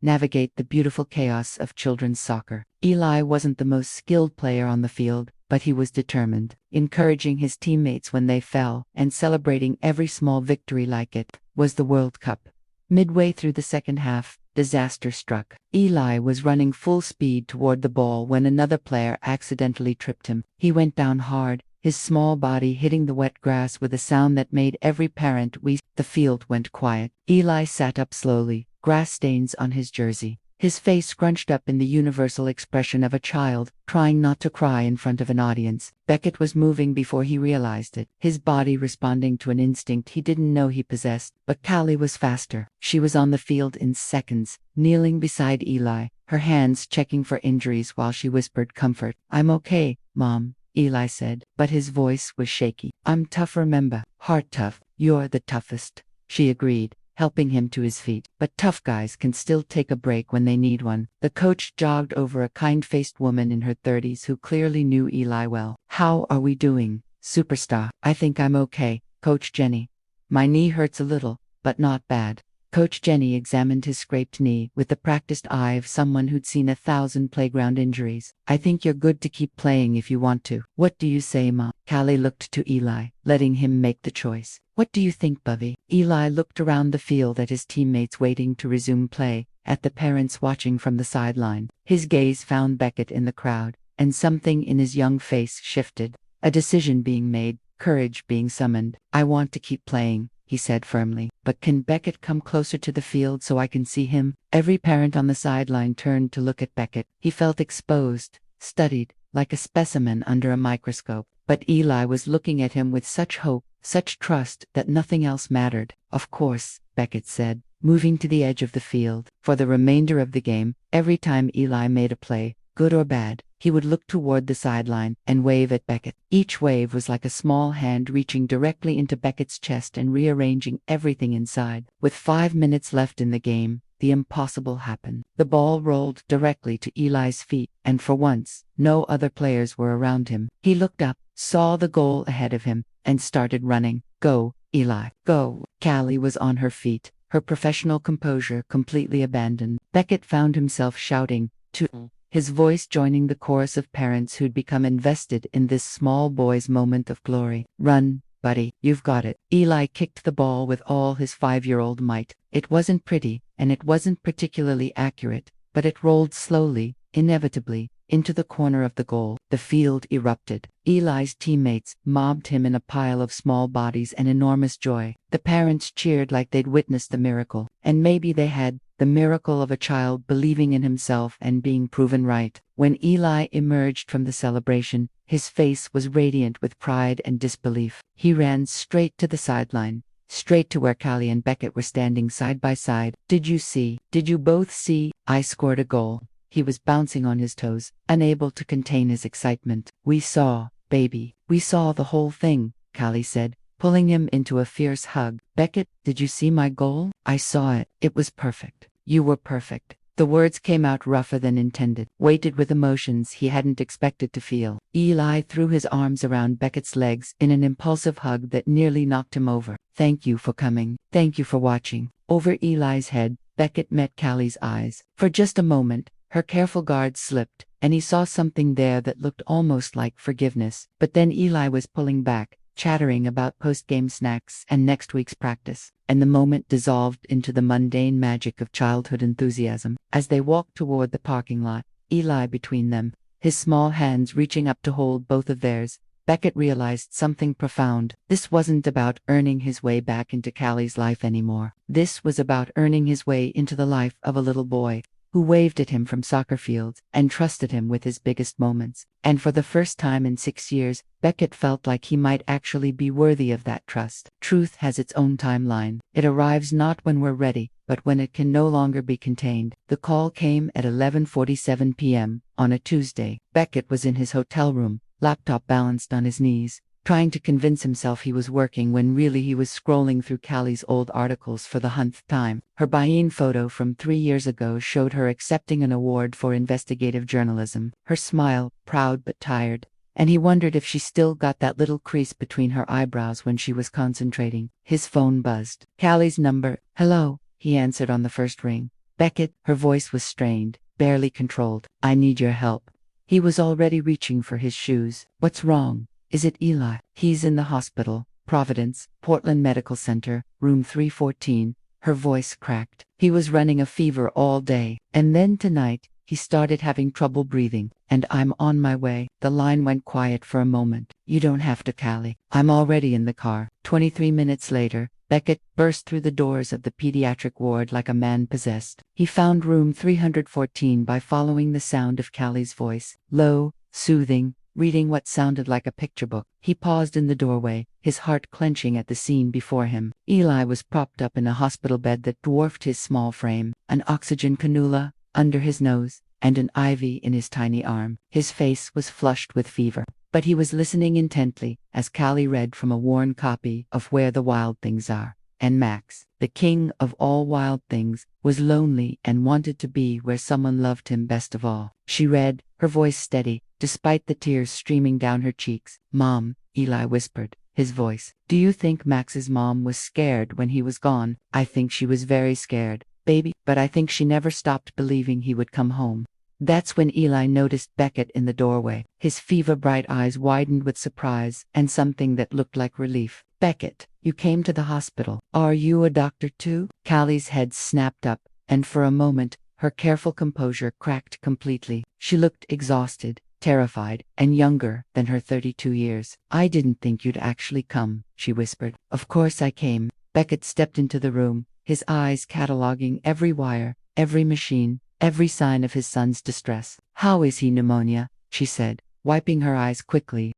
navigate the beautiful chaos of children's soccer. Eli wasn't the most skilled player on the field, but he was determined, encouraging his teammates when they fell and celebrating every small victory like it was the World Cup. Midway through the second half, disaster struck. Eli was running full speed toward the ball when another player accidentally tripped him. He went down hard, his small body hitting the wet grass with a sound that made every parent wheeze. The field went quiet. Eli sat up slowly, grass stains on his jersey, his face scrunched up in the universal expression of a child trying not to cry in front of an audience. Beckett was moving before he realized it, his body responding to an instinct he didn't know he possessed. But Callie was faster. She was on the field in seconds, kneeling beside Eli, her hands checking for injuries while she whispered comfort. "I'm okay, Mom," Eli said, but his voice was shaky. "I'm tough, remember. Heart tough. You're the toughest," she agreed, helping him to his feet. But tough guys can still take a break when they need one. The coach jogged over a kind-faced woman in her 30s who clearly knew Eli well. "How are we doing, superstar?" "I think I'm okay, Coach Jenny. My knee hurts a little, but not bad." Coach Jenny examined his scraped knee with the practiced eye of someone who'd seen 1,000 playground injuries. "I think you're good to keep playing if you want to. What do you say, Mom?" Callie looked to Eli, letting him make the choice. "What do you think, Bubby?" Eli looked around the field at his teammates waiting to resume play, at the parents watching from the sideline. His gaze found Beckett in the crowd, and something in his young face shifted. A decision being made, courage being summoned. "I want to keep playing," he said firmly. "But can Beckett come closer to the field so I can see him?" Every parent on the sideline turned to look at Beckett. He felt exposed, studied, like a specimen under a microscope. But Eli was looking at him with such hope, such trust that nothing else mattered. "Of course," Beckett said, moving to the edge of the field. For the remainder of the game, every time Eli made a play, good or bad, he would look toward the sideline and wave at Beckett. Each wave was like a small hand reaching directly into Beckett's chest and rearranging everything inside. With 5 minutes left in the game, the impossible happened. The ball rolled directly to Eli's feet, and for once, no other players were around him. He looked up, saw the goal ahead of him, and started running. "Go, Eli, go." Callie was on her feet, her professional composure completely abandoned. Beckett found himself shouting, to his voice joining the chorus of parents who'd become invested in this small boy's moment of glory. "Run, buddy, you've got it." Eli kicked the ball with all his 5-year-old might. It wasn't pretty, and it wasn't particularly accurate, but it rolled slowly, inevitably, into the corner of the goal. The field erupted. Eli's teammates mobbed him in a pile of small bodies and enormous joy. The parents cheered like they'd witnessed a miracle. And maybe they had, the miracle of a child believing in himself and being proven right. When Eli emerged from the celebration, his face was radiant with pride and disbelief. He ran straight to the sideline, straight to where Callie and Beckett were standing side by side. Did you both see? I scored a goal." He was bouncing on his toes, unable to contain his excitement. "We saw, baby. We saw the whole thing," Callie said, pulling him into a fierce hug. "Beckett, did you see my goal?" "I saw it. It was perfect. You were perfect." The words came out rougher than intended, weighted with emotions he hadn't expected to feel. Eli threw his arms around Beckett's legs in an impulsive hug that nearly knocked him over. "Thank you for coming. Thank you for watching." Over Eli's head, Beckett met Callie's eyes. For just a moment, her careful guard slipped, and he saw something there that looked almost like forgiveness. But then Eli was pulling back, chattering about post-game snacks and next week's practice, and the moment dissolved into the mundane magic of childhood enthusiasm. As they walked toward the parking lot, Eli between them, his small hands reaching up to hold both of theirs, Beckett realized something profound. This wasn't about earning his way back into Callie's life anymore. This was about earning his way into the life of a little boy who waved at him from soccer fields and trusted him with his biggest moments. And for the first time in 6 years, Beckett felt like he might actually be worthy of that trust. Truth has its own timeline. It arrives not when we're ready, but when it can no longer be contained. The call came at 11:47 p.m. on a Tuesday. Beckett was in his hotel room, laptop balanced on his knees, trying to convince himself he was working when really he was scrolling through Callie's old articles for the 100th time. Her buy-in photo from 3 years ago showed her accepting an award for investigative journalism. Her smile, proud but tired, and he wondered if she still got that little crease between her eyebrows when she was concentrating. His phone buzzed. Callie's number. Hello, he answered on the first ring. Beckett, her voice was strained, barely controlled. I need your help. He was already reaching for his shoes. What's wrong? Is it Eli? He's in the hospital, Providence, Portland Medical Center, room 314. Her voice cracked. He was running a fever all day, and then tonight, he started having trouble breathing. And I'm on my way. The line went quiet for a moment. You don't have to, Callie. I'm already in the car. 23 minutes later, Beckett burst through the doors of the pediatric ward like a man possessed. He found room 314 by following the sound of Callie's voice, low, soothing, reading what sounded like a picture book. He paused in the doorway, his heart clenching at the scene before him. Eli was propped up in a hospital bed that dwarfed his small frame, an oxygen cannula under his nose, and an IV in his tiny arm. His face was flushed with fever, but he was listening intently as Callie read from a worn copy of Where the Wild Things Are. And Max, the king of all wild things, was lonely and wanted to be where someone loved him best of all. She read, her voice steady, despite the tears streaming down her cheeks. Mom, Eli whispered, his voice. Do you think Max's mom was scared when he was gone? I think she was very scared, baby, but I think she never stopped believing he would come home. That's when Eli noticed Beckett in the doorway. His fever-bright eyes widened with surprise and something that looked like relief. Beckett, you came to the hospital. Are you a doctor too? Callie's head snapped up, and for a moment, her careful composure cracked completely. She looked exhausted, terrified, and younger than her 32 years. I didn't think you'd actually come, she whispered. Of course I came. Beckett stepped into the room, his eyes cataloging every wire, every machine, every sign of his son's distress. How is he? Pneumonia, she said, wiping her eyes quickly.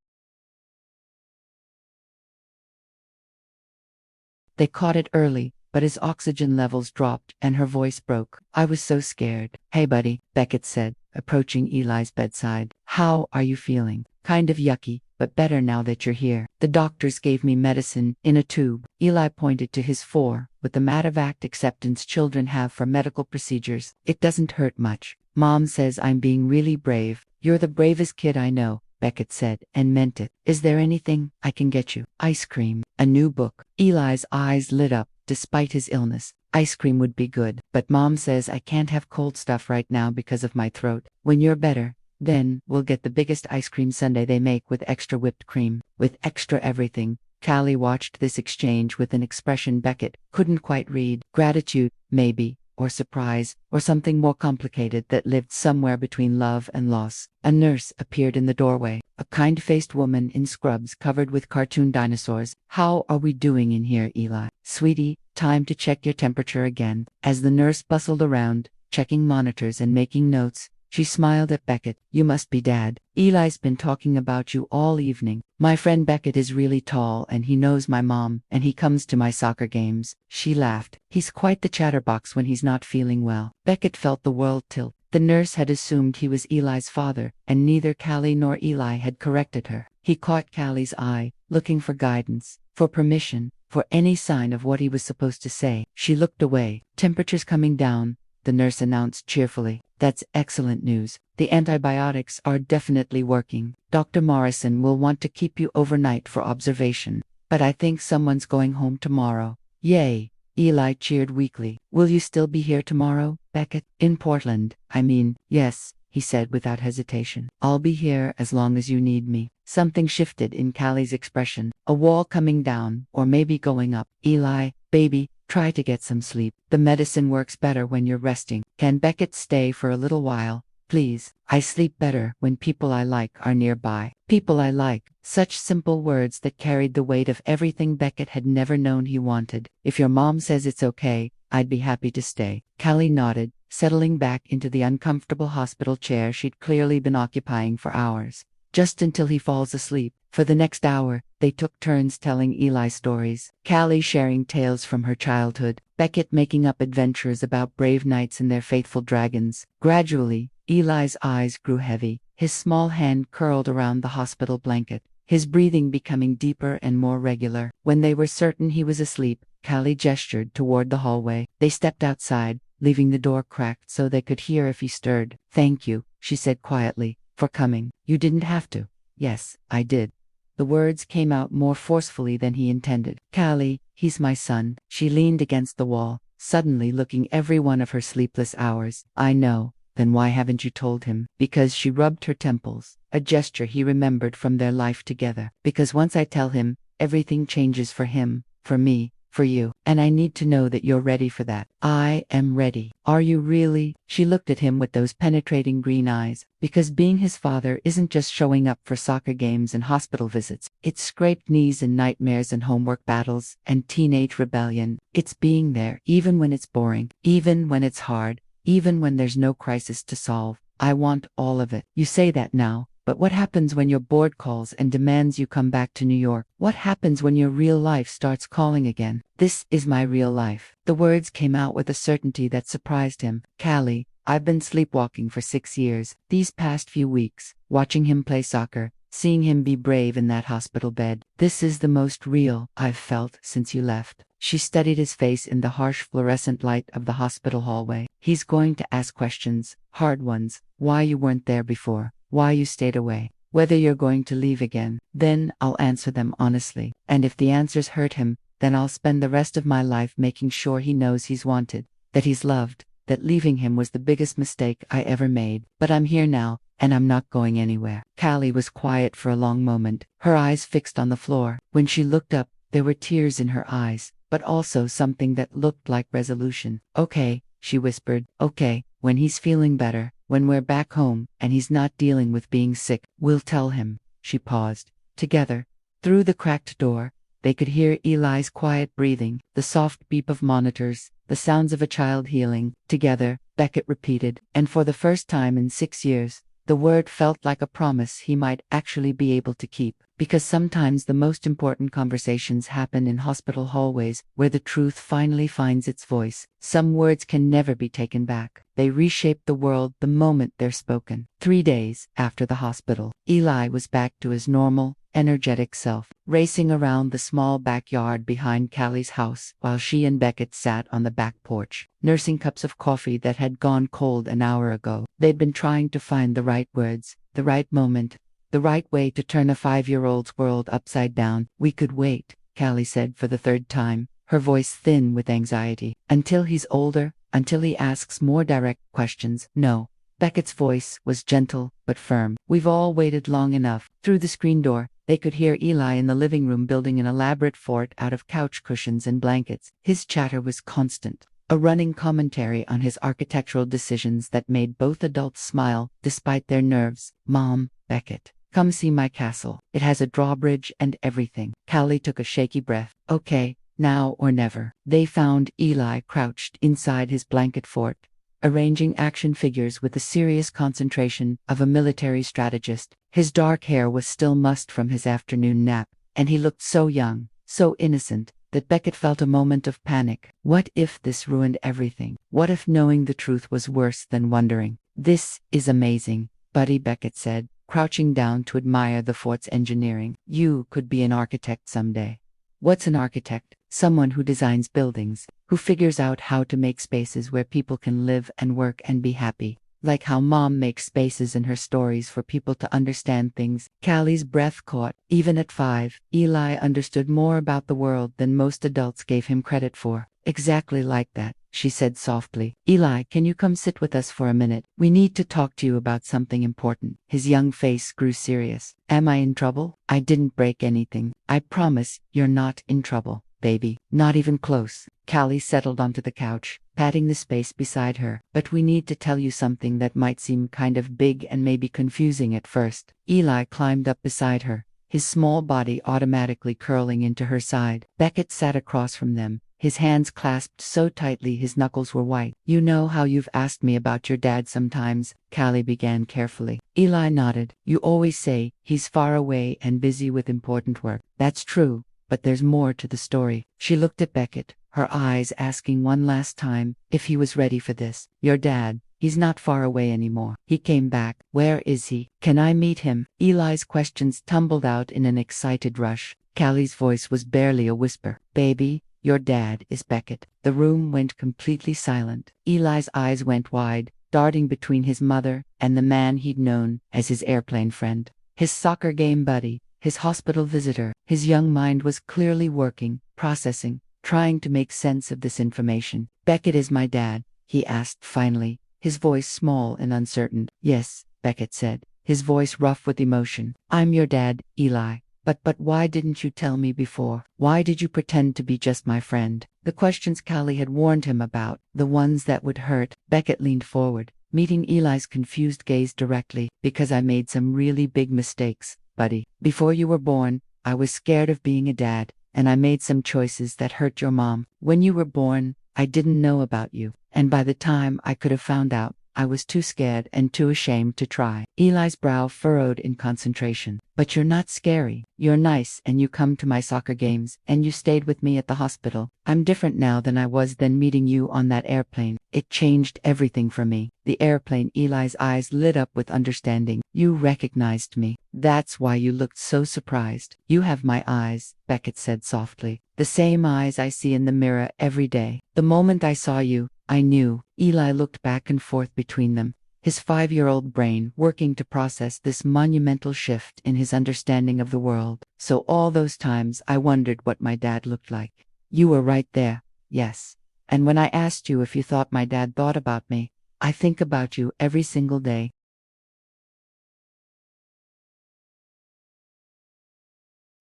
They caught it early, but his oxygen levels dropped and her voice broke. I was so scared. Hey buddy, Beckett said, approaching Eli's bedside. How are you feeling? Kind of yucky, but better now that you're here. The doctors gave me medicine in a tube. Eli pointed to his with the Medevac acceptance children have for medical procedures. It doesn't hurt much. Mom says I'm being really brave. You're the bravest kid I know, Beckett said, and meant it. Is there anything I can get you? Ice cream, a new book. Eli's eyes lit up, despite his illness. Ice cream would be good, but Mom says I can't have cold stuff right now because of my throat. When you're better, then we'll get the biggest ice cream sundae they make with extra whipped cream, with extra everything. Callie watched this exchange with an expression Beckett couldn't quite read. Gratitude, maybe, or surprise, or something more complicated that lived somewhere between love and loss. A nurse appeared in the doorway, a kind-faced woman in scrubs covered with cartoon dinosaurs. How are we doing in here, Eli? Sweetie, time to check your temperature again. As the nurse bustled around, checking monitors and making notes, she smiled at Beckett. You must be Dad. Eli's been talking about you all evening. My friend Beckett is really tall and he knows my mom, and he comes to my soccer games. She laughed. He's quite the chatterbox when he's not feeling well. Beckett felt the world tilt. The nurse had assumed he was Eli's father, and neither Callie nor Eli had corrected her. He caught Callie's eye, looking for guidance, for permission, for any sign of what he was supposed to say. She looked away. Temperature's coming down, the nurse announced cheerfully. That's excellent news. The antibiotics are definitely working. Dr. Morrison will want to keep you overnight for observation, but I think someone's going home tomorrow. Yay! Eli cheered weakly. Will you still be here tomorrow, Beckett? In Portland, I mean. Yes, he said without hesitation. I'll be here as long as you need me. Something shifted in Callie's expression. A wall coming down, or maybe going up. Eli, baby, try to get some sleep. The medicine works better when you're resting. Can Beckett stay for a little while, please? I sleep better when people I like are nearby. People I like. Such simple words that carried the weight of everything Beckett had never known he wanted. If your mom says it's okay, I'd be happy to stay. Callie nodded, settling back into the uncomfortable hospital chair she'd clearly been occupying for hours. Just until he falls asleep. For the next hour, they took turns telling Eli stories. Callie sharing tales from her childhood, Beckett making up adventures about brave knights and their faithful dragons. Gradually, Eli's eyes grew heavy, his small hand curled around the hospital blanket, his breathing becoming deeper and more regular. When they were certain he was asleep, Callie gestured toward the hallway. They stepped outside, leaving the door cracked so they could hear if he stirred. "Thank you," she said quietly, "for coming. You didn't have to." "Yes, I did." The words came out more forcefully than he intended. "Callie, he's my son." She leaned against the wall, suddenly looking every one of her sleepless hours. "I know. Then why haven't you told him?" "Because," she rubbed her temples, a gesture he remembered from their life together. "Because once I tell him, everything changes for him, for me, for you. And I need to know that you're ready for that." "I am ready." "Are you really?" She looked at him with those penetrating green eyes. "Because being his father isn't just showing up for soccer games and hospital visits. It's scraped knees and nightmares and homework battles and teenage rebellion. It's being there, even when it's boring, even when it's hard, even when there's no crisis to solve. I want all of it." "You say that now. But what happens when your board calls and demands you come back to New York? What happens when your real life starts calling again?" "This is my real life." The words came out with a certainty that surprised him. "Callie, I've been sleepwalking for 6 years. These past few weeks, watching him play soccer, seeing him be brave in that hospital bed. This is the most real I've felt since you left." She studied his face in the harsh fluorescent light of the hospital hallway. "He's going to ask questions, hard ones. Why you weren't there before. Why you stayed away. Whether you're going to leave again. Then I'll answer them honestly. And if the answers hurt him, then I'll spend the rest of my life making sure he knows he's wanted, that he's loved, that leaving him was the biggest mistake I ever made. But I'm here now, and I'm not going anywhere." Callie was quiet for a long moment, her eyes fixed on the floor. When she looked up, there were tears in her eyes, but also something that looked like resolution. "Okay," she whispered. "Okay, when he's feeling better, when we're back home, and he's not dealing with being sick, we'll tell him." She paused. Together, through the cracked door, they could hear Eli's quiet breathing, the soft beep of monitors, the sounds of a child healing. Together, Beckett repeated, and for the first time in 6 years, the word felt like a promise he might actually be able to keep. Because sometimes the most important conversations happen in hospital hallways, where the truth finally finds its voice. Some words can never be taken back. They reshape the world the moment they're spoken. 3 days after the hospital, Eli was back to his normal, energetic self, racing around the small backyard behind Callie's house while she and Beckett sat on the back porch, nursing cups of coffee that had gone cold an hour ago. They'd been trying to find the right words, the right moment, the right way to turn a 5-year-old's world upside down. "We could wait," Callie said for the third time, her voice thin with anxiety. "Until he's older, until he asks more direct questions." "No." Beckett's voice was gentle but firm. "We've all waited long enough." Through the screen door, they could hear Eli in the living room building an elaborate fort out of couch cushions and blankets. His chatter was constant, a running commentary on his architectural decisions that made both adults smile despite their nerves. "Mom, Beckett, come see my castle. It has a drawbridge and everything." Callie took a shaky breath. "Okay, now or never." They found Eli crouched inside his blanket fort, arranging action figures with the serious concentration of a military strategist. His dark hair was still mussed from his afternoon nap, and he looked so young, so innocent, that Beckett felt a moment of panic. What if this ruined everything? What if knowing the truth was worse than wondering? "This is amazing," Buddy Beckett said, crouching down to admire the fort's engineering. "You could be an architect someday." "What's an architect?" "Someone who designs buildings, who figures out how to make spaces where people can live and work and be happy. Like how Mom makes spaces in her stories for people to understand things." Callie's breath caught. Even at 5, Eli understood more about the world than most adults gave him credit for. "Exactly like that," she said softly. "Eli, can you come sit with us for a minute? We need to talk to you about something important." His young face grew serious. "Am I in trouble?" "I didn't break anything. I promise you're not in trouble, baby. Not even close." Callie settled onto the couch, patting the space beside her. "But we need to tell you something that might seem kind of big and maybe confusing at first." Eli climbed up beside her, his small body automatically curling into her side. Beckett sat across from them, his hands clasped so tightly his knuckles were white. You know how you've asked me about your dad sometimes, Callie began carefully. Eli nodded. You always say he's far away and busy with important work. That's true, but there's more to the story. She looked at Beckett, her eyes asking one last time if he was ready for this. Your dad, he's not far away anymore. He came back. Where is he? Can I meet him? Eli's questions tumbled out in an excited rush. Callie's voice was barely a whisper. Baby, your dad is Beckett. The room went completely silent. Eli's eyes went wide, darting between his mother and the man he'd known as his airplane friend, his soccer game buddy, his hospital visitor. His young mind was clearly working, processing, trying to make sense of this information. Beckett is my dad, he asked finally, his voice small and uncertain. Yes, Beckett said, his voice rough with emotion. I'm your dad, Eli. But why didn't you tell me before? Why did you pretend to be just my friend? The questions Callie had warned him about, the ones that would hurt. Beckett leaned forward, meeting Eli's confused gaze directly. Because I made some really big mistakes, buddy. Before you were born, I was scared of being a dad, and I made some choices that hurt your mom. When you were born, I didn't know about you, and by the time I could have found out, I was too scared and too ashamed to try. Eli's brow furrowed in concentration. But you're not scary. You're nice and you come to my soccer games and you stayed with me at the hospital. I'm different now than I was then meeting you on that airplane. It changed everything for me. The airplane. Eli's eyes lit up with understanding. You recognized me. That's why you looked so surprised. You have my eyes, Beckett said softly. The same eyes I see in the mirror every day. The moment I saw you, I knew. Eli looked back and forth between them, his 5-year-old brain working to process this monumental shift in his understanding of the world. So all those times I wondered what my dad looked like. You were right there, yes. And when I asked you if you thought my dad thought about me, I think about you every single day.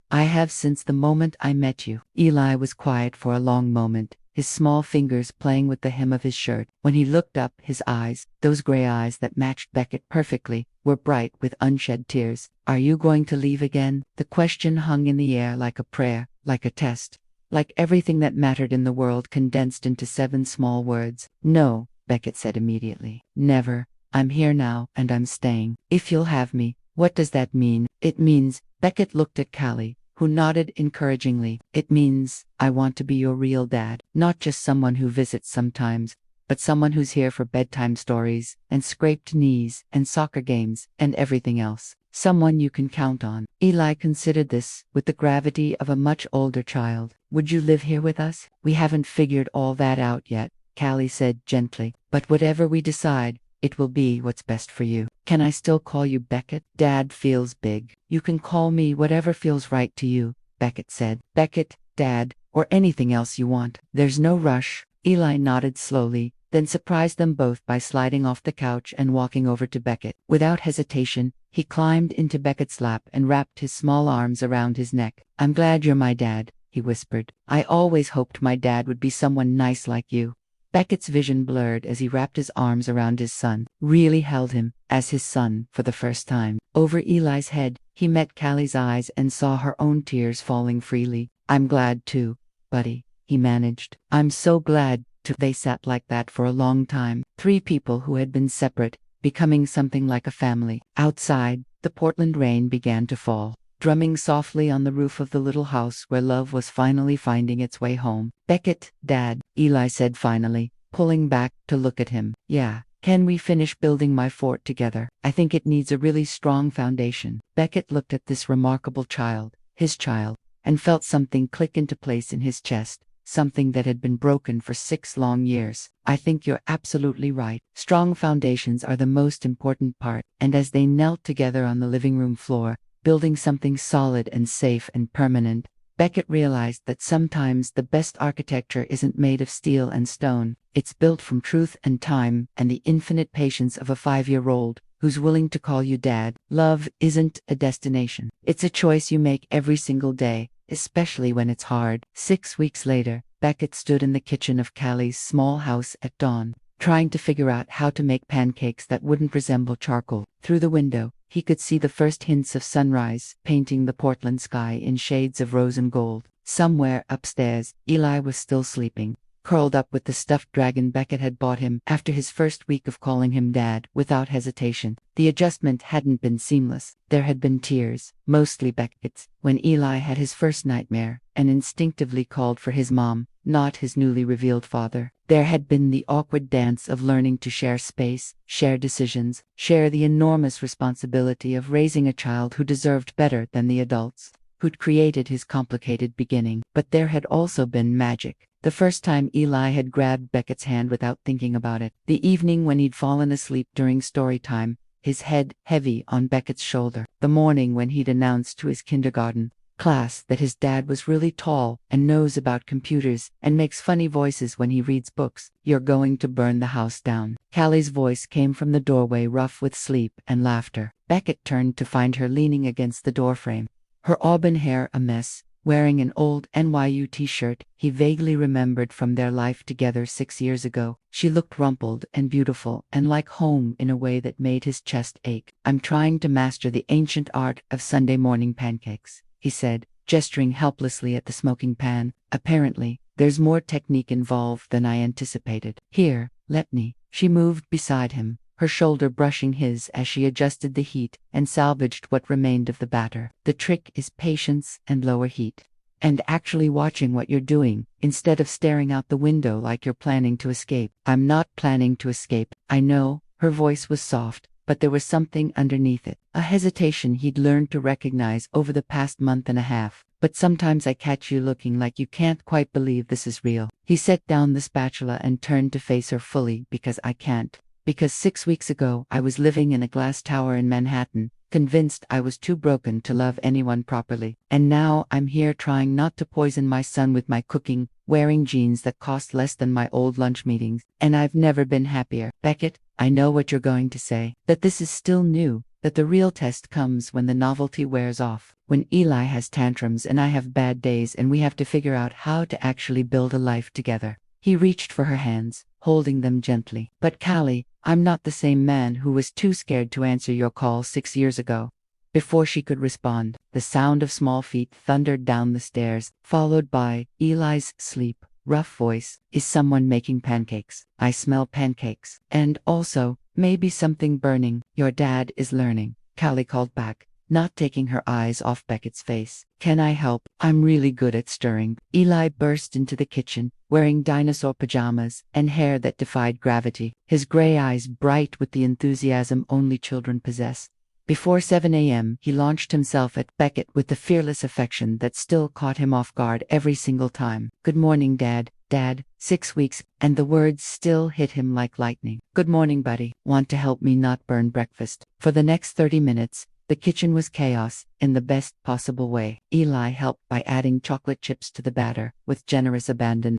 I have since the moment I met you. Eli was quiet for a long moment, his small fingers playing with the hem of his shirt. When he looked up, his eyes, those gray eyes that matched Beckett perfectly, were bright with unshed tears. Are you going to leave again? The question hung in the air like a prayer, like a test, like everything that mattered in the world condensed into 7 small words. No, Beckett said immediately. Never. I'm here now, and I'm staying. If you'll have me. What does that mean? It means, Beckett looked at Callie, who nodded encouragingly. It means, I want to be your real dad, not just someone who visits sometimes, but someone who's here for bedtime stories, and scraped knees, and soccer games, and everything else. Someone you can count on. Eli considered this with the gravity of a much older child. Would you live here with us? We haven't figured all that out yet, Callie said gently, but whatever we decide, it will be what's best for you. Can I still call you Beckett? Dad feels big. You can call me whatever feels right to you, Beckett said. Beckett, Dad, or anything else you want. There's no rush. Eli nodded slowly, then surprised them both by sliding off the couch and walking over to Beckett. Without hesitation, he climbed into Beckett's lap and wrapped his small arms around his neck. I'm glad you're my dad, he whispered. I always hoped my dad would be someone nice like you. Beckett's vision blurred as he wrapped his arms around his son, really held him as his son for the first time. Over Eli's head, he met Callie's eyes and saw her own tears falling freely. I'm glad too, buddy, he managed. I'm so glad too. They sat like that for a long time, 3 people who had been separate, becoming something like a family. Outside, the Portland rain began to fall, drumming softly on the roof of the little house where love was finally finding its way home. Beckett, Dad, Eli said finally, pulling back to look at him. Yeah, can we finish building my fort together? I think it needs a really strong foundation. Beckett looked at this remarkable child, his child, and felt something click into place in his chest, something that had been broken for 6 long years. I think you're absolutely right. Strong foundations are the most important part. And as they knelt together on the living room floor, building something solid and safe and permanent, Beckett realized that sometimes the best architecture isn't made of steel and stone. It's built from truth and time and the infinite patience of a 5-year-old who's willing to call you dad. Love isn't a destination. It's a choice you make every single day, especially when it's hard. 6 weeks later, Beckett stood in the kitchen of Callie's small house at dawn, trying to figure out how to make pancakes that wouldn't resemble charcoal. Through the window, he could see the first hints of sunrise, painting the Portland sky in shades of rose and gold. Somewhere upstairs, Eli was still sleeping, curled up with the stuffed dragon Beckett had bought him after his first week of calling him Dad without hesitation. The adjustment hadn't been seamless. There had been tears, mostly Beckett's, when Eli had his first nightmare and instinctively called for his mom, not his newly revealed father. There had been the awkward dance of learning to share space, share decisions, share the enormous responsibility of raising a child who deserved better than the adults who'd created his complicated beginning. But there had also been magic. The first time Eli had grabbed Beckett's hand without thinking about it. The evening when he'd fallen asleep during story time, his head heavy on Beckett's shoulder. The morning when he'd announced to his kindergarten class that his dad was really tall and knows about computers and makes funny voices when he reads books. You're going to burn the house down. Callie's voice came from the doorway, rough with sleep and laughter. Beckett turned to find her leaning against the doorframe, her auburn hair a mess, wearing an old NYU t-shirt he vaguely remembered from their life together 6 years ago. She looked rumpled and beautiful and like home in a way that made his chest ache. I'm trying to master the ancient art of Sunday morning pancakes, he said, gesturing helplessly at the smoking pan. Apparently, there's more technique involved than I anticipated. Here, let me. She moved beside him, her shoulder brushing his as she adjusted the heat and salvaged what remained of the batter. The trick is patience and lower heat. And actually watching what you're doing, instead of staring out the window like you're planning to escape. I'm not planning to escape, I know. Her voice was soft, but there was something underneath it, a hesitation he'd learned to recognize over the past month and a half. But sometimes I catch you looking like you can't quite believe this is real. He set down the spatula and turned to face her fully. Because I can't. Because 6 weeks ago I was living in a glass tower in Manhattan, convinced I was too broken to love anyone properly. And now I'm here trying not to poison my son with my cooking, wearing jeans that cost less than my old lunch meetings, and I've never been happier. Beckett, I know what you're going to say, that this is still new, that the real test comes when the novelty wears off, when Eli has tantrums and I have bad days and we have to figure out how to actually build a life together. He reached for her hands, holding them gently. But Callie, I'm not the same man who was too scared to answer your call 6 years ago. Before she could respond, the sound of small feet thundered down the stairs, followed by Eli's sleep, rough voice. Is someone making pancakes? I smell pancakes. And also, maybe something burning. Your dad is learning, Callie called back, not taking her eyes off Beckett's face. Can I help? I'm really good at stirring. Eli burst into the kitchen, wearing dinosaur pajamas and hair that defied gravity, his gray eyes bright with the enthusiasm only children possess. Before 7 a.m., he launched himself at Beckett with the fearless affection that still caught him off guard every single time. Good morning, Dad. Dad, 6 weeks, and the words still hit him like lightning. Good morning, buddy. Want to help me not burn breakfast? For the next 30 minutes, the kitchen was chaos, in the best possible way. Eli helped by adding chocolate chips to the batter, with generous abandon,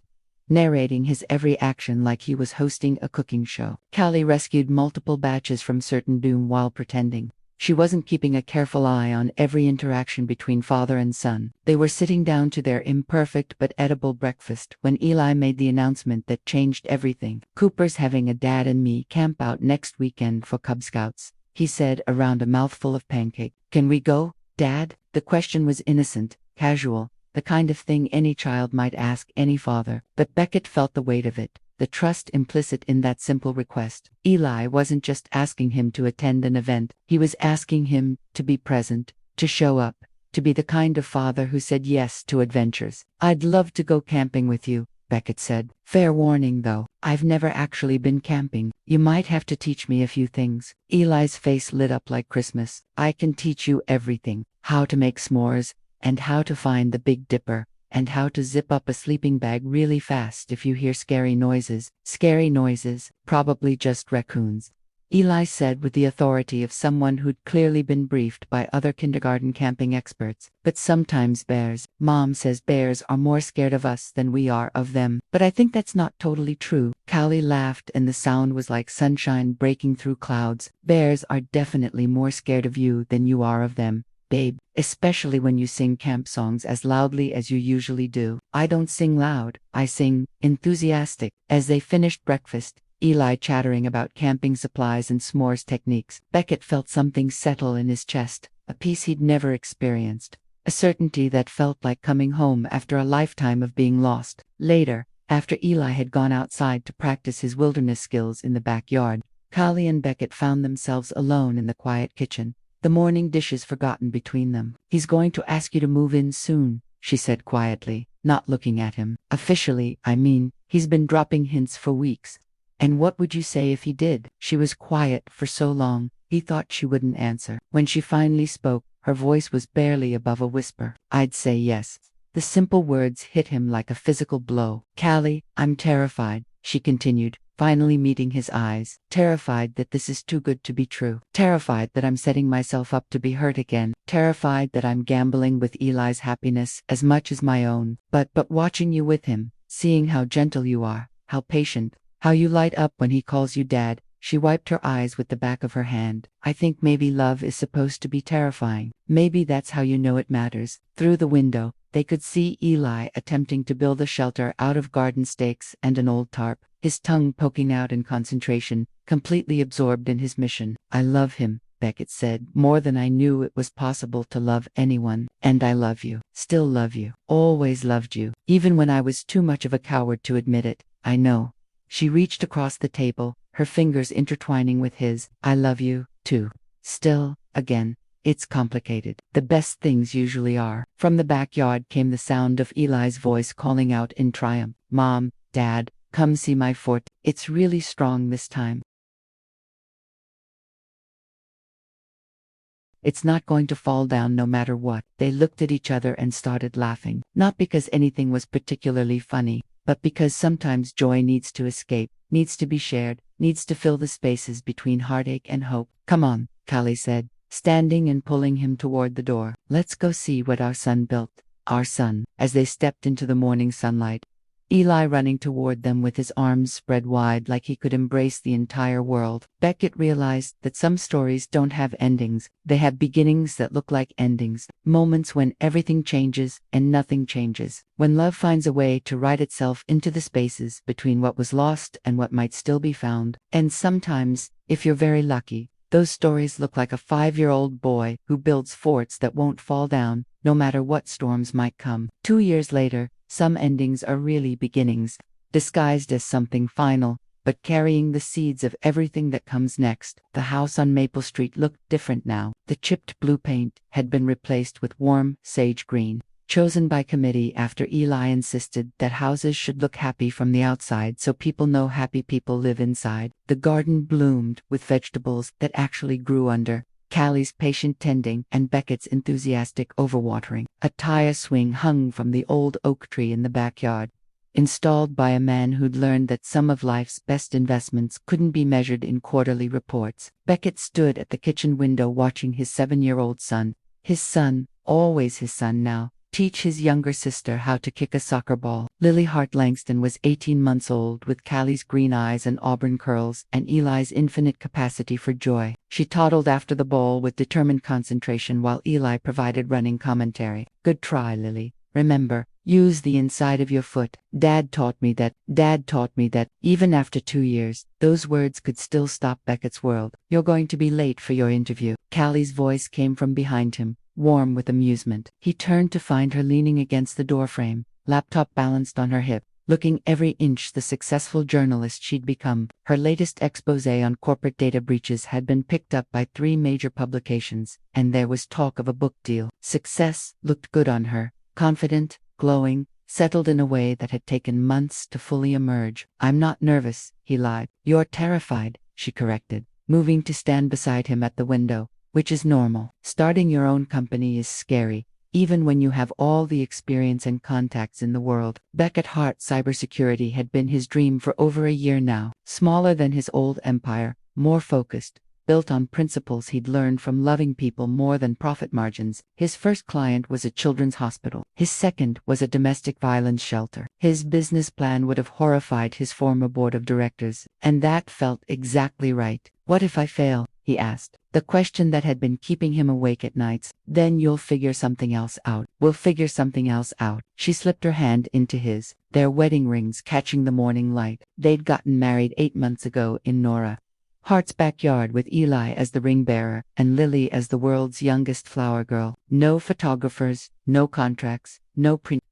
narrating his every action like he was hosting a cooking show. Callie rescued multiple batches from certain doom while pretending she wasn't, keeping a careful eye on every interaction between father and son. They were sitting down to their imperfect but edible breakfast when Eli made the announcement that changed everything. Cooper's having a dad and me camp out next weekend for Cub Scouts, he said around a mouthful of pancake. Can we go, Dad? The question was innocent, casual, the kind of thing any child might ask any father. But Beckett felt the weight of it, the trust implicit in that simple request. Eli wasn't just asking him to attend an event, he was asking him to be present, to show up, to be the kind of father who said yes to adventures. I'd love to go camping with you, Beckett said. Fair warning though, I've never actually been camping. You might have to teach me a few things. Eli's face lit up like Christmas. I can teach you everything. How to make s'mores, and how to find the Big Dipper, and how to zip up a sleeping bag really fast if you hear scary noises. Scary noises, probably just raccoons, Eli said with the authority of someone who'd clearly been briefed by other kindergarten camping experts. But sometimes bears. Mom says bears are more scared of us than we are of them. But I think that's not totally true. Callie laughed and the sound was like sunshine breaking through clouds. Bears are definitely more scared of you than you are of them, babe, especially when you sing camp songs as loudly as you usually do. I don't sing loud, I sing enthusiastic. As they finished breakfast, Eli chattering about camping supplies and s'mores techniques, Beckett felt something settle in his chest, a peace he'd never experienced a certainty that felt like coming home after a lifetime of being lost. Later, after Eli had gone outside to practice his wilderness skills in the backyard, Callie and Beckett found themselves alone in the quiet kitchen, the morning dishes forgotten between them. "He's going to ask you to move in soon," she said quietly, not looking at him. "Officially, I mean, he's been dropping hints for weeks. And what would you say if he did?" She was quiet for so long, he thought she wouldn't answer. When she finally spoke, her voice was barely above a whisper. "I'd say yes." The simple words hit him like a physical blow. "Callie, I'm terrified," she continued, finally meeting his eyes. "Terrified that this is too good to be true. Terrified that I'm setting myself up to be hurt again. Terrified that I'm gambling with Eli's happiness as much as my own. But watching you with him, seeing how gentle you are, how patient, how you light up when he calls you dad." She wiped her eyes with the back of her hand. "I think maybe love is supposed to be terrifying. Maybe that's how you know it matters." Through the window, they could see Eli attempting to build a shelter out of garden stakes and an old tarp, his tongue poking out in concentration, completely absorbed in his mission. "I love him," Beckett said, "more than I knew it was possible to love anyone. And I love you. Still love you. Always loved you. Even when I was too much of a coward to admit it. I know." She reached across the table, her fingers intertwining with his. "I love you, too. Still, again. It's complicated. The best things usually are." From the backyard came the sound of Eli's voice calling out in triumph, "Mom, Dad, come see my fort. It's really strong this time. It's not going to fall down no matter what." They looked at each other and started laughing, not because anything was particularly funny, but because sometimes joy needs to escape, needs to be shared, needs to fill the spaces between heartache and hope. "Come on," Callie said, standing and pulling him toward the door. "Let's go see what our son built." Our son. As they stepped into the morning sunlight, Eli running toward them with his arms spread wide like he could embrace the entire world, Beckett realized that some stories don't have endings, they have beginnings that look like endings, moments when everything changes and nothing changes, when love finds a way to write itself into the spaces between what was lost and what might still be found. And sometimes, if you're very lucky, those stories look like a 5-year-old boy who builds forts that won't fall down, no matter what storms might come. 2 years later, some endings are really beginnings, disguised as something final, but carrying the seeds of everything that comes next. The house on Maple Street looked different now. The chipped blue paint had been replaced with warm sage green, chosen by committee after Eli insisted that houses should look happy from the outside so people know happy people live inside. The garden bloomed with vegetables that actually grew under Callie's patient tending and Beckett's enthusiastic overwatering. A tire swing hung from the old oak tree in the backyard, installed by a man who'd learned that some of life's best investments couldn't be measured in quarterly reports. Beckett stood at the kitchen window watching his 7-year-old son, always his son now, teach his younger sister how to kick a soccer ball. Lily Hart Langston was 18 months old with Callie's green eyes and auburn curls and Eli's infinite capacity for joy. She toddled after the ball with determined concentration while Eli provided running commentary. "Good try, Lily. Remember, use the inside of your foot. Dad taught me that. Even after 2 years, those words could still stop Beckett's world. "You're going to be late for your interview." Callie's voice came from behind him, warm with amusement. He turned to find her leaning against the doorframe, laptop balanced on her hip, looking every inch the successful journalist she'd become. Her latest exposé on corporate data breaches had been picked up by 3 major publications, and there was talk of a book deal. Success looked good on her, confident, glowing, settled in a way that had taken months to fully emerge. "I'm not nervous," he lied. "You're terrified," she corrected, moving to stand beside him at the window. "Which is normal. Starting your own company is scary, even when you have all the experience and contacts in the world." Beckett Hart Cybersecurity had been his dream for over a year now. Smaller than his old empire, more focused, built on principles he'd learned from loving people more than profit margins. His first client was a children's hospital. His second was a domestic violence shelter. His business plan would have horrified his former board of directors, and that felt exactly right. "What if I fail?" he asked, the question that had been keeping him awake at nights. "Then you'll figure something else out." "We'll figure something else out." She slipped her hand into his, their wedding rings catching the morning light. They'd gotten married 8 months ago in Nora Hart's backyard with Eli as the ring bearer and Lily as the world's youngest flower girl. No photographers, No contracts,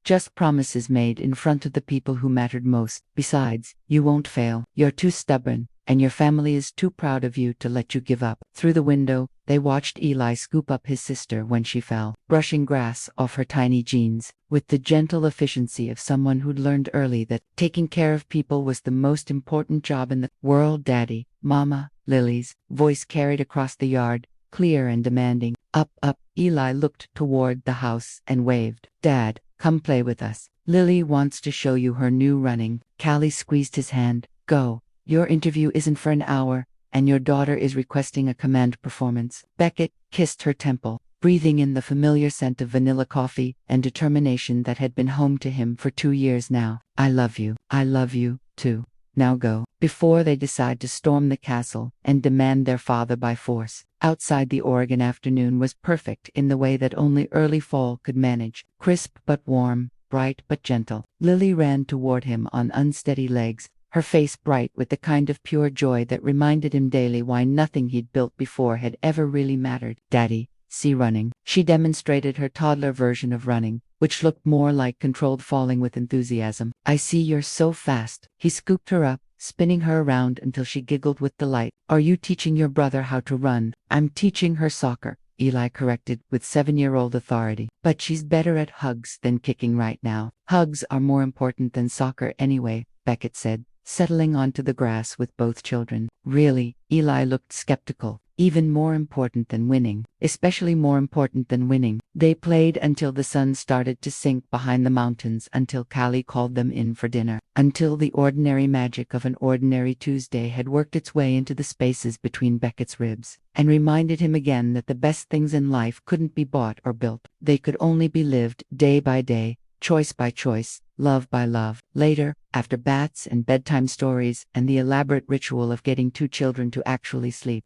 just promises made in front of the people who mattered most. Besides, you won't fail. You're too stubborn, and your family is too proud of you to let you give up. Through the window, they watched Eli scoop up his sister when she fell, brushing grass off her tiny jeans, with the gentle efficiency of someone who'd learned early that taking care of people was the most important job in the world. Daddy, Mama, Lily's voice carried across the yard, clear and demanding. Up, up. Eli looked toward the house and waved. Dad, come play with us. Lily wants to show you her new running. Callie squeezed his hand. Go. Your interview isn't for an hour, and your daughter is requesting a command performance. Beckett kissed her temple, breathing in the familiar scent of vanilla coffee and determination that had been home to him for 2 years now. I love you. I love you, too. Now go, before they decide to storm the castle and demand their father by force. Outside, the Oregon afternoon was perfect in the way that only early fall could manage. Crisp but warm, bright but gentle. Lily ran toward him on unsteady legs, her face bright with the kind of pure joy that reminded him daily why nothing he'd built before had ever really mattered. Daddy, see running. She demonstrated her toddler version of running, which looked more like controlled falling with enthusiasm. I see you're so fast. He scooped her up, spinning her around until she giggled with delight. Are you teaching your brother how to run? I'm teaching her soccer, Eli corrected with 7-year-old authority. But she's better at hugs than kicking right now. Hugs are more important than soccer anyway, Beckett said, settling onto the grass with both children. Really? Eli looked skeptical. Even more important than winning. Especially more important than winning. They played until the sun started to sink behind the mountains, until Callie called them in for dinner. Until the ordinary magic of an ordinary Tuesday had worked its way into the spaces between Beckett's ribs, and reminded him again that the best things in life couldn't be bought or built. They could only be lived day by day, choice by choice, love by love. Later, after baths and bedtime stories and the elaborate ritual of getting 2 children to actually sleep,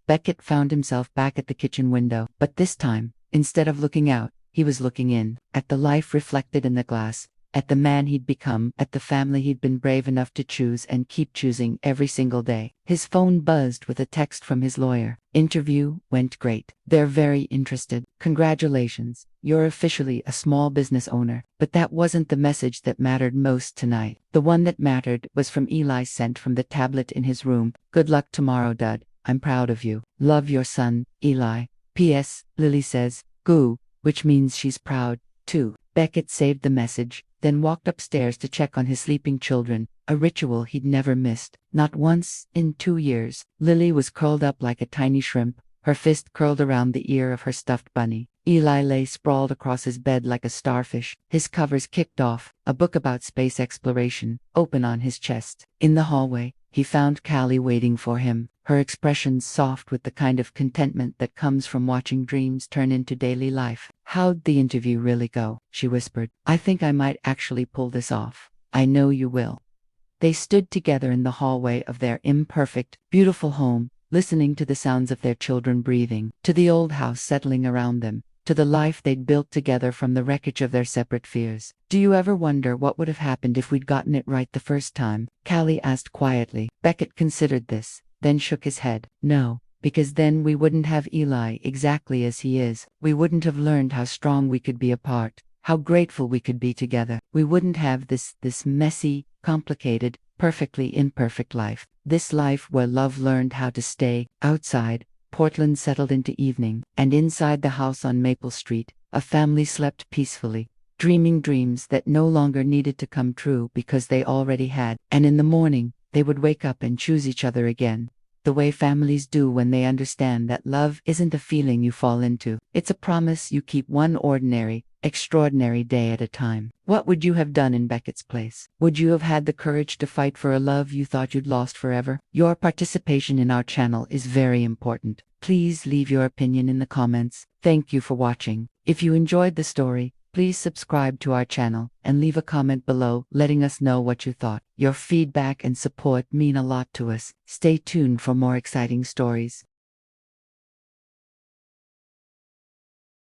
Beckett found himself back at the kitchen window. But this time, instead of looking out, he was looking in, at the life reflected in the glass, at the man he'd become, at the family he'd been brave enough to choose and keep choosing every single day. His phone buzzed with a text from his lawyer. Interview went great. They're very interested. Congratulations, you're officially a small business owner. But that wasn't the message that mattered most tonight. The one that mattered was from Eli, sent from the tablet in his room. Good luck tomorrow, Dad. I'm proud of you. Love your son, Eli. P.S. Lily says, goo, which means she's proud, too. Beckett saved the message, then walked upstairs to check on his sleeping children, a ritual he'd never missed. Not once in 2 years. Lily was curled up like a tiny shrimp, her fist curled around the ear of her stuffed bunny. Eli lay sprawled across his bed like a starfish, his covers kicked off, a book about space exploration, open on his chest. In the hallway, he found Callie waiting for him, her expression soft with the kind of contentment that comes from watching dreams turn into daily life. How'd the interview really go? She whispered. I think I might actually pull this off. I know you will. They stood together in the hallway of their imperfect, beautiful home, listening to the sounds of their children breathing, to the old house settling around them, to the life they'd built together from the wreckage of their separate fears. Do you ever wonder what would have happened if we'd gotten it right the first time? Callie asked quietly. Beckett considered this, then shook his head. No, because then we wouldn't have Eli exactly as he is. We wouldn't have learned how strong we could be apart, how grateful we could be together. We wouldn't have this messy, complicated, perfectly imperfect life. This life where love learned how to stay. Outside, Portland settled into evening, and inside the house on Maple Street, a family slept peacefully, dreaming dreams that no longer needed to come true because they already had. And in the morning, they would wake up and choose each other again, the way families do when they understand that love isn't a feeling you fall into. It's a promise you keep, one ordinary, extraordinary day at a time. What would you have done in Beckett's place? Would you have had the courage to fight for a love you thought you'd lost forever? Your participation in our channel is very important. Please leave your opinion in the comments. Thank you for watching. If you enjoyed the story, please subscribe to our channel and leave a comment below letting us know what you thought. Your feedback and support mean a lot to us. Stay tuned for more exciting stories.